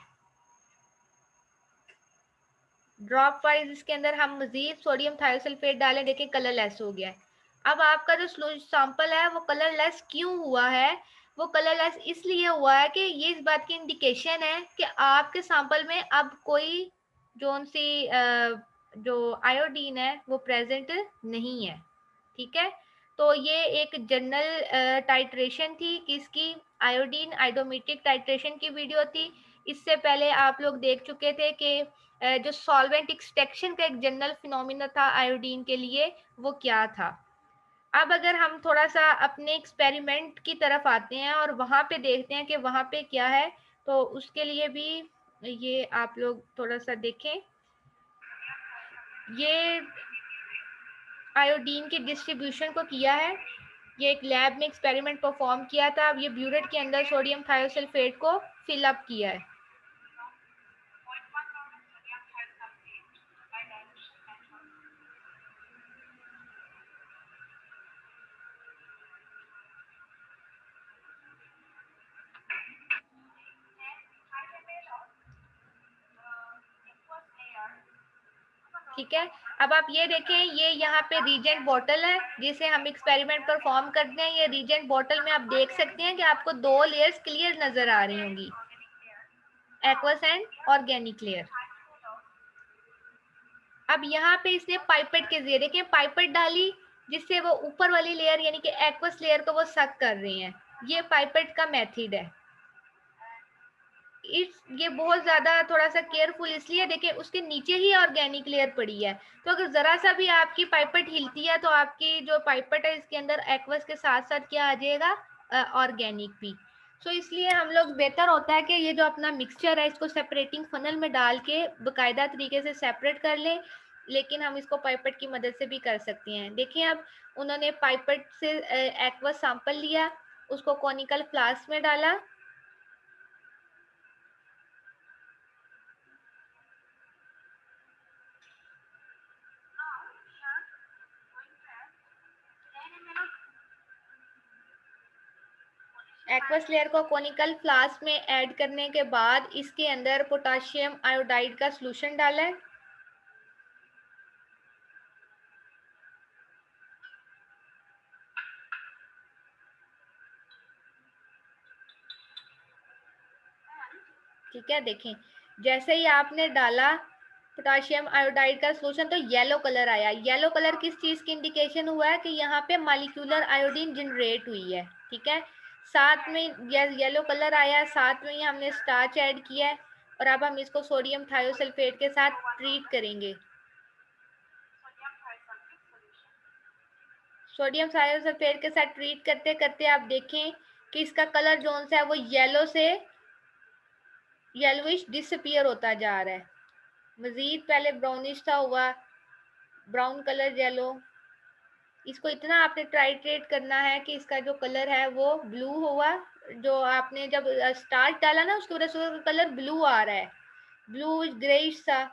S1: ड्रॉप वाइज इसके अंदर हम मजीद सोडियम थायोसल्फेट डालें, देखिए कलरलेस हो गया है। अब आपका जो सैंपल है वो कलरलेस क्यों हुआ है? वो कलरलेस इसलिए हुआ है कि ये इस बात की इंडिकेशन है कि आपके सैंपल में अब कोई जोन सी जो आयोडीन है वो प्रेजेंट नहीं है। ठीक है, तो ये एक जनरल टाइट्रेशन थी किसकी, आयोडीन आइडोमेटिक टाइट्रेशन की वीडियो थी। इससे पहले आप लोग देख चुके थे कि जो सॉल्वेंट एक्सट्रैक्शन का एक जनरल फिनोमिना था आयोडीन के लिए, वो क्या था। अब अगर हम थोड़ा सा अपने एक्सपेरिमेंट की तरफ आते हैं और वहां पे देखते हैं कि वहां पे क्या है, तो उसके लिए भी ये आप लोग थोड़ा सा देखें। ये आयोडीन के डिस्ट्रीब्यूशन को किया है, ये एक लैब में एक्सपेरिमेंट परफॉर्म किया था। अब ये ब्यूरेट के अंदर सोडियम थायोसल्फेट को फिल अप किया है। ठीक है, अब आप ये देखें, ये यहाँ पे रीजेंट बॉटल है जिसे हम एक्सपेरिमेंट परफॉर्म करते हैं। ये रीजेंट बॉटल में आप देख सकते हैं कि आपको दो लेयर्स क्लियर नजर आ रही होंगी, एक्वस एंड ऑर्गेनिक लेयर। अब यहाँ पे इसने पाइपेट के जरिए देखें पाइपेट डाली, जिससे वो ऊपर वाली लेयर यानी कि एक्वस लेयर को वो सक कर रही हैं। ये पाइपेट का मेथड है। ये बहुत ज्यादा थोड़ा सा केयरफुल इसलिए, देखिए उसके नीचे ही ऑर्गेनिक लेयर पड़ी है, तो अगर जरा सा भी आपकी पाइपेट हिलती है तो आपकी जो पाइपेट है इसके अंदर एक्वस के साथ साथ क्या आ जाएगा, ऑर्गेनिक भी। सो इसलिए हम लोग बेहतर होता है कि ये जो अपना मिक्सचर है इसको सेपरेटिंग फनल में डाल के बाकायदा तरीके से सेपरेट कर लें, लेकिन हम इसको पाइपेट की मदद से भी कर सकते हैं। देखिए अब उन्होंने पाइपेट से एक्वस सैंपल लिया, उसको कॉनिकल फ्लास्क में डाला, एक्वस लेयर को कोनिकल फ्लास्क में ऐड करने के बाद इसके अंदर पोटाशियम आयोडाइड का सॉल्यूशन डाला है। ठीक है, देखें जैसे ही आपने डाला पोटाशियम आयोडाइड का सॉल्यूशन तो येलो कलर आया। येलो कलर किस चीज की इंडिकेशन हुआ है कि यहाँ पे मॉलिक्यूलर आयोडीन जनरेट हुई है। ठीक है, साथ में येलो कलर आया, साथ में ही हमने स्टार्च ऐड किया है, और अब हम इसको सोडियम थायोसल्फेट के साथ ट्रीट करेंगे। सोडियम थायोसल्फेट के साथ ट्रीट करते करते आप देखें कि इसका कलर जोन सा है वो येलो से येलोइश डिसअपियर होता जा रहा है। मजीद पहले ब्राउनिश था हुआ, ब्राउन कलर येलो। इसको इतना आपने ट्राइट्रेट करना है कि इसका जो कलर है वो ब्लू हुआ। जो आपने जब स्टार्च डाला ना उसकी वजह से कलर ब्लू आ रहा है, ब्लू ग्रेइश सा।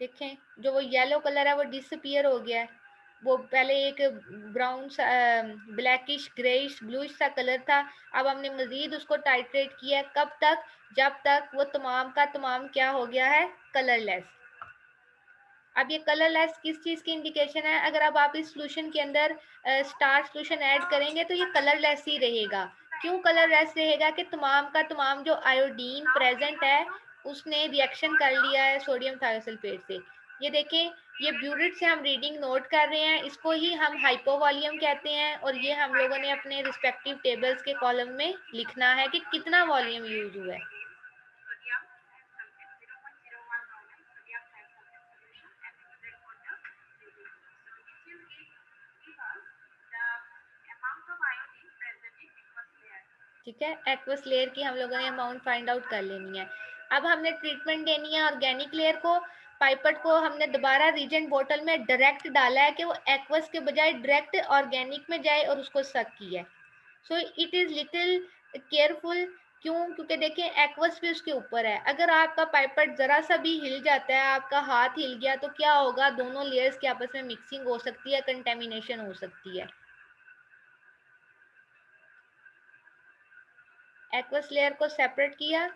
S1: देखें जो वो येलो कलर है वो डिसअपियर हो गया है, वो पहले एक ब्राउन सा ब्लैकिश ग्रेइश ब्लूइश सा कलर था। अब हमने मजीद उसको टाइट्रेट किया है, कब तक, जब तक वो तमाम का तमाम क्या हो गया है, कलरलेस। अब ये कलरलेस किस चीज की इंडिकेशन है, अगर अब आप इस सोल्यूशन के अंदर स्टार सोल्यूशन ऐड करेंगे तो ये कलरलेस ही रहेगा। क्यों कलरलेस रहेगा कि तमाम का तमाम जो आयोडीन प्रेजेंट है उसने रिएक्शन कर लिया है सोडियम थायोसल्फेट से। ये देखें, ये ब्यूरिट से हम रीडिंग नोट कर रहे हैं, इसको ही हम हाइपोवॉल्यूम कहते हैं, और ये हम लोगों ने अपने रिस्पेक्टिव टेबल्स के कॉलम में लिखना है कि कितना वॉल्यूम यूज हुआ है। ठीक है, एक्वस लेयर की हम लोगों ने अमाउंट फाइंड आउट कर लेनी है। अब हमने ट्रीटमेंट देनी है ऑर्गेनिक लेयर को। पाइपेट को हमने दोबारा रीजेंट बोतल में डायरेक्ट डाला है कि वो एक्वस के बजाय डायरेक्ट ऑर्गेनिक में जाए और उसको सक किया है। So it is little careful. क्यों, क्योंकि देखें एक्वस भी उसके ऊपर है। अगर आपका पाइपेट जरा सा भी हिल जाता है, आपका हाथ हिल गया, तो क्या होगा, दोनों लेयर्स की आपस में मिक्सिंग हो सकती है, कंटेमिनेशन हो सकती है। एक्वस लेयर को सेपरेट किया,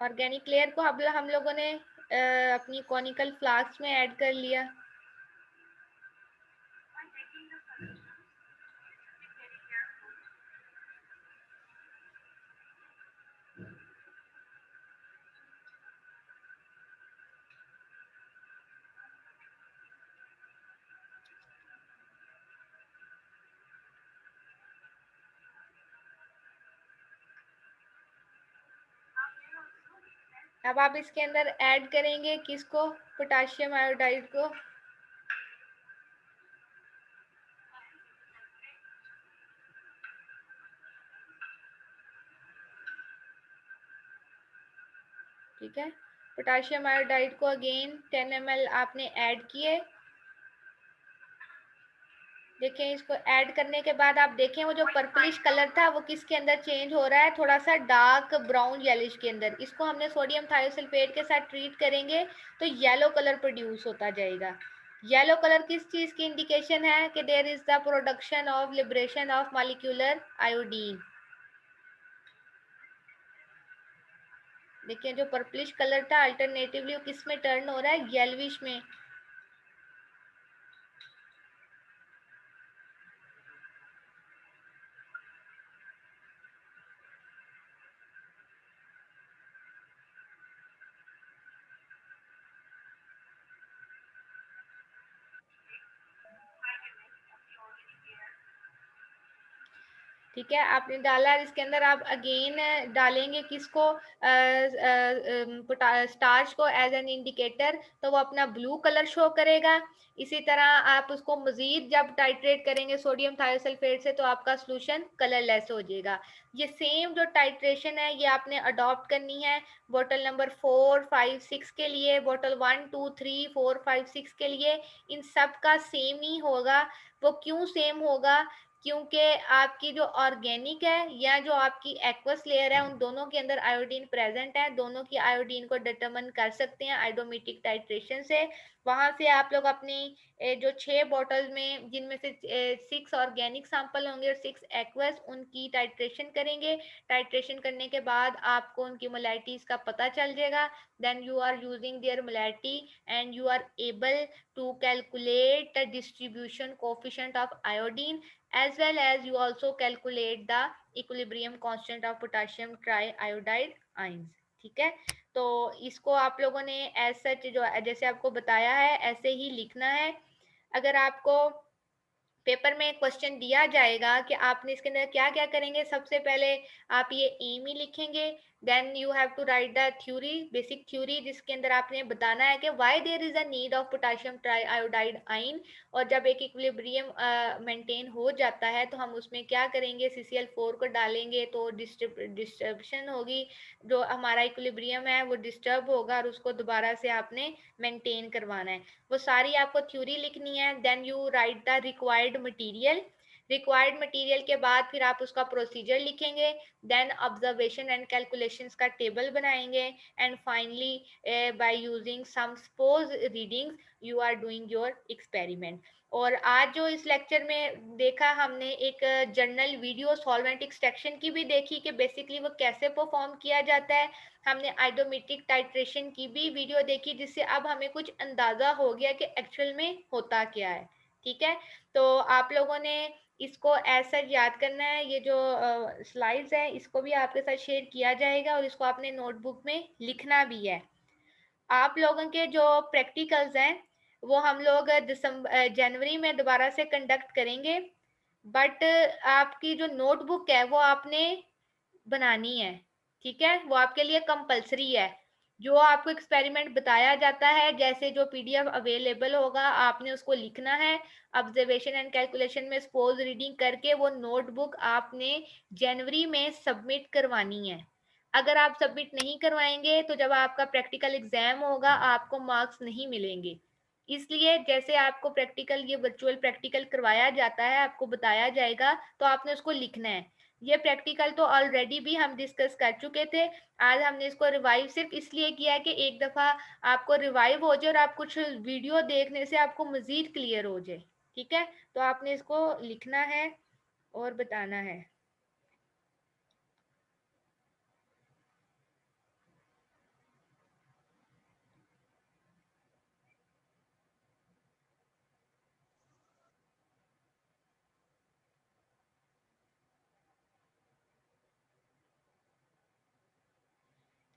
S1: ऑर्गेनिक लेयर को हम लोगों ने अपनी कॉनिकल फ्लास्क में ऐड कर लिया। अब आप इसके अंदर ऐड करेंगे किसको, पोटाशियम आयोडाइड को। ठीक है, पोटाशियम आयोडाइड को अगेन 10 ml आपने ऐड किए। देखें, इसको ऐड करने के बाद आप देखें वो जो पर्पलिश कलर था वो किसके अंदर चेंज हो रहा है, थोड़ा सा डार्क ब्राउन येलिश के अंदर। इसको हमने सोडियम थायोसल्फेट के साथ ट्रीट करेंगे तो येलो कलर प्रोड्यूस होता जाएगा। येलो कलर किस चीज की इंडिकेशन है कि there is the production of liberation of molecular iodine. देखिए जो पर्पलिश कलर था अल्टरनेटिवली वो किस में टर्न हो रहा है, येलोविश में। ठीक है, आपने डाला, इसके अंदर आप अगेन डालेंगे किसको, स्टार्च को एज एन इंडिकेटर, तो वो अपना ब्लू कलर शो करेगा। इसी तरह आप उसको मजीद जब टाइट्रेट करेंगे सोडियम थायोसल्फेट से तो आपका सोल्यूशन कलरलेस हो जाएगा। ये सेम जो टाइट्रेशन है ये आपने अडॉप्ट करनी है बोतल नंबर 4, 5, 6 के लिए, बोतल 1, 2, 3, 4, 5, 6 के लिए। इन सब का सेम ही होगा। वो क्यों सेम होगा, क्योंकि आपकी जो ऑर्गेनिक है या जो आपकी एक्वस लेयर है उन दोनों के अंदर आयोडीन प्रेजेंट है। दोनों की आयोडीन को डिटरमिन कर सकते हैं आयोडोमेटिक टाइट्रेशन से। वहां से आप लोग अपनी जो 6 बॉटल में जिनमें से 6 ऑर्गेनिक सैंपल होंगे और 6 एक्वस, उनकी टाइट्रेशन करेंगे। टाइट्रेशन करने के बाद आपको उनकी मोलैरिटीज का पता चल जाएगा। Then you are using their molarity and you are able to calculate the distribution coefficient of iodine as well as you also calculate the equilibrium constant of potassium triiodide ions। ठीक है, तो इसको आप लोगों ने एज सच जो जैसे आपको बताया है ऐसे ही लिखना है। अगर आपको पेपर में क्वेश्चन दिया जाएगा कि आपने इसके अंदर क्या क्या करेंगे, सबसे पहले आप ये एम ही लिखेंगे। Then you have to write the theory, basic theory, जिसके अंदर आपने बताना है कि why there is a need of potassium triiodide ion. और जब एक इक्विलिब्रियम मेंटेन हो जाता है तो हम उसमें क्या करेंगे, CCl4 को डालेंगे तो डिस्टर्बशन होगी, जो हमारा इक्विलिब्रियम है वो डिस्टर्ब होगा और उसको दोबारा से आपने मेंटेन करवाना है। वो सारी आपको थ्योरी लिखनी है। Then you write the required material. Required material के बाद फिर आप उसका प्रोसीजर लिखेंगे। देन ऑब्जर्वेशन एंड कैलकुलेशंस का टेबल बनाएंगे and finally by using some suppose readings you are doing your experiment. और आज जो इस लेक्चर में देखा हमने, एक जर्नल वीडियो सॉल्वेंट एक्सट्रैक्शन की भी देखी कि बेसिकली वो कैसे परफॉर्म किया जाता है। हमने आइडोमेट्रिक टाइट्रेशन की भी वीडियो देखी जिससे अब हमें कुछ अंदाजा हो गया कि एक्चुअल में होता क्या है। ठीक है, तो आप लोगों ने इसको ऐसा याद करना है। ये जो स्लाइड्स है इसको भी आपके साथ शेयर किया जाएगा और इसको आपने नोटबुक में लिखना भी है। आप लोगों के जो प्रैक्टिकल्स हैं वो हम लोग जनवरी में दोबारा से कंडक्ट करेंगे। बट आपकी जो नोटबुक है वो आपने बनानी है। ठीक है, वो आपके लिए कंपलसरी है। जो आपको एक्सपेरिमेंट बताया जाता है, जैसे जो PDF अवेलेबल होगा आपने उसको लिखना है। ऑब्जर्वेशन एंड कैलकुलेशन में सपोज रीडिंग करके वो नोटबुक आपने जनवरी में सबमिट करवानी है। अगर आप सबमिट नहीं करवाएंगे तो जब आपका प्रैक्टिकल एग्जाम होगा आपको मार्क्स नहीं मिलेंगे। इसलिए जैसे आपको प्रैक्टिकल, ये वर्चुअल प्रैक्टिकल करवाया जाता है, आपको बताया जाएगा तो आपने उसको लिखना है। ये प्रैक्टिकल तो ऑलरेडी भी हम डिस्कस कर चुके थे। आज हमने इसको रिवाइव सिर्फ इसलिए किया है कि एक दफ़ा आपको रिवाइव हो जाए और आप कुछ वीडियो देखने से आपको मज़ीद क्लियर हो जाए। ठीक है, तो आपने इसको लिखना है और बताना है।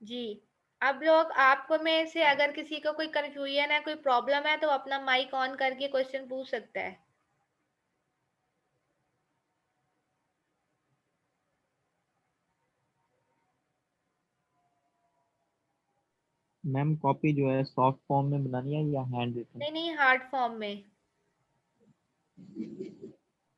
S1: जी, अब लोग आपको में से अगर किसी को कोई कंफ्यूजन है, कोई प्रॉब्लम है तो अपना माइक ऑन करके क्वेश्चन पूछ सकता है।
S2: मैम कॉपी जो है सॉफ्ट फॉर्म में बनानी है या हैंड रिटन?
S1: नहीं नहीं, हार्ड फॉर्म में।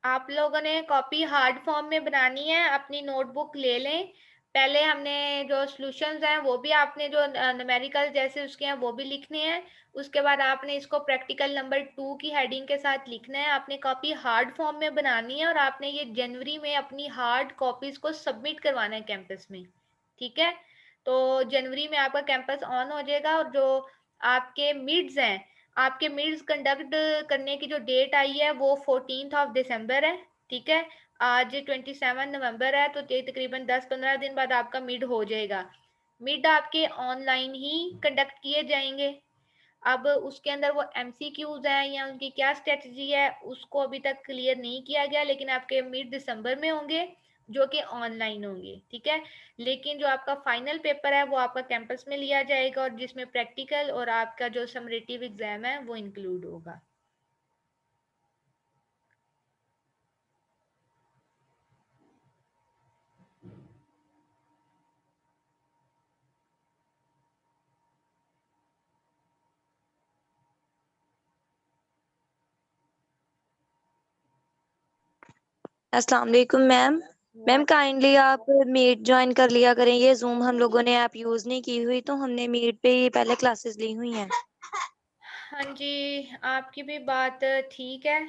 S1: आप लोगों ने कॉपी हार्ड फॉर्म में बनानी है। अपनी नोटबुक ले लें। पहले हमने जो सॉल्यूशंस हैं वो भी आपने जो न्यूमेरिकल जैसे उसके हैं वो भी लिखने हैं। उसके बाद आपने इसको प्रैक्टिकल नंबर 2 की हेडिंग के साथ लिखना है। आपने कॉपी हार्ड फॉर्म में बनानी है और आपने ये जनवरी में अपनी हार्ड कॉपीज को सबमिट करवाना है कैंपस में। ठीक है, तो जनवरी में आपका कैंपस ऑन हो जाएगा। और जो आपके मिड्स हैं, आपके मिड्स कंडक्ट करने की जो डेट आई है वो 14 दिसंबर है। ठीक है, आज 27 नवंबर है, तो ये तकरीबन 10-15 दिन बाद आपका मिड हो जाएगा। मिड आपके ऑनलाइन ही कंडक्ट किए जाएंगे। अब उसके अंदर वो एमसीक्यूज हैं या उनकी क्या स्ट्रेटजी है उसको अभी तक क्लियर नहीं किया गया, लेकिन आपके मिड दिसंबर में होंगे जो कि ऑनलाइन होंगे। ठीक है, लेकिन जो आपका फाइनल पेपर है वो आपका कैंपस में लिया जाएगा और जिसमें प्रैक्टिकल और आपका जो समरेटिव एग्जाम है वो इंक्लूड होगा।
S3: अस्सलाम वालेकुम मैम। मैम काइंडली आप मीट ज्वाइन कर लिया करें। ये जूम हम लोगों ने ऐप यूज नहीं की हुई, तो हमने मीट पे ही पहले क्लासेस ली हुई हैं।
S1: हाँ जी, आपकी भी बात ठीक है।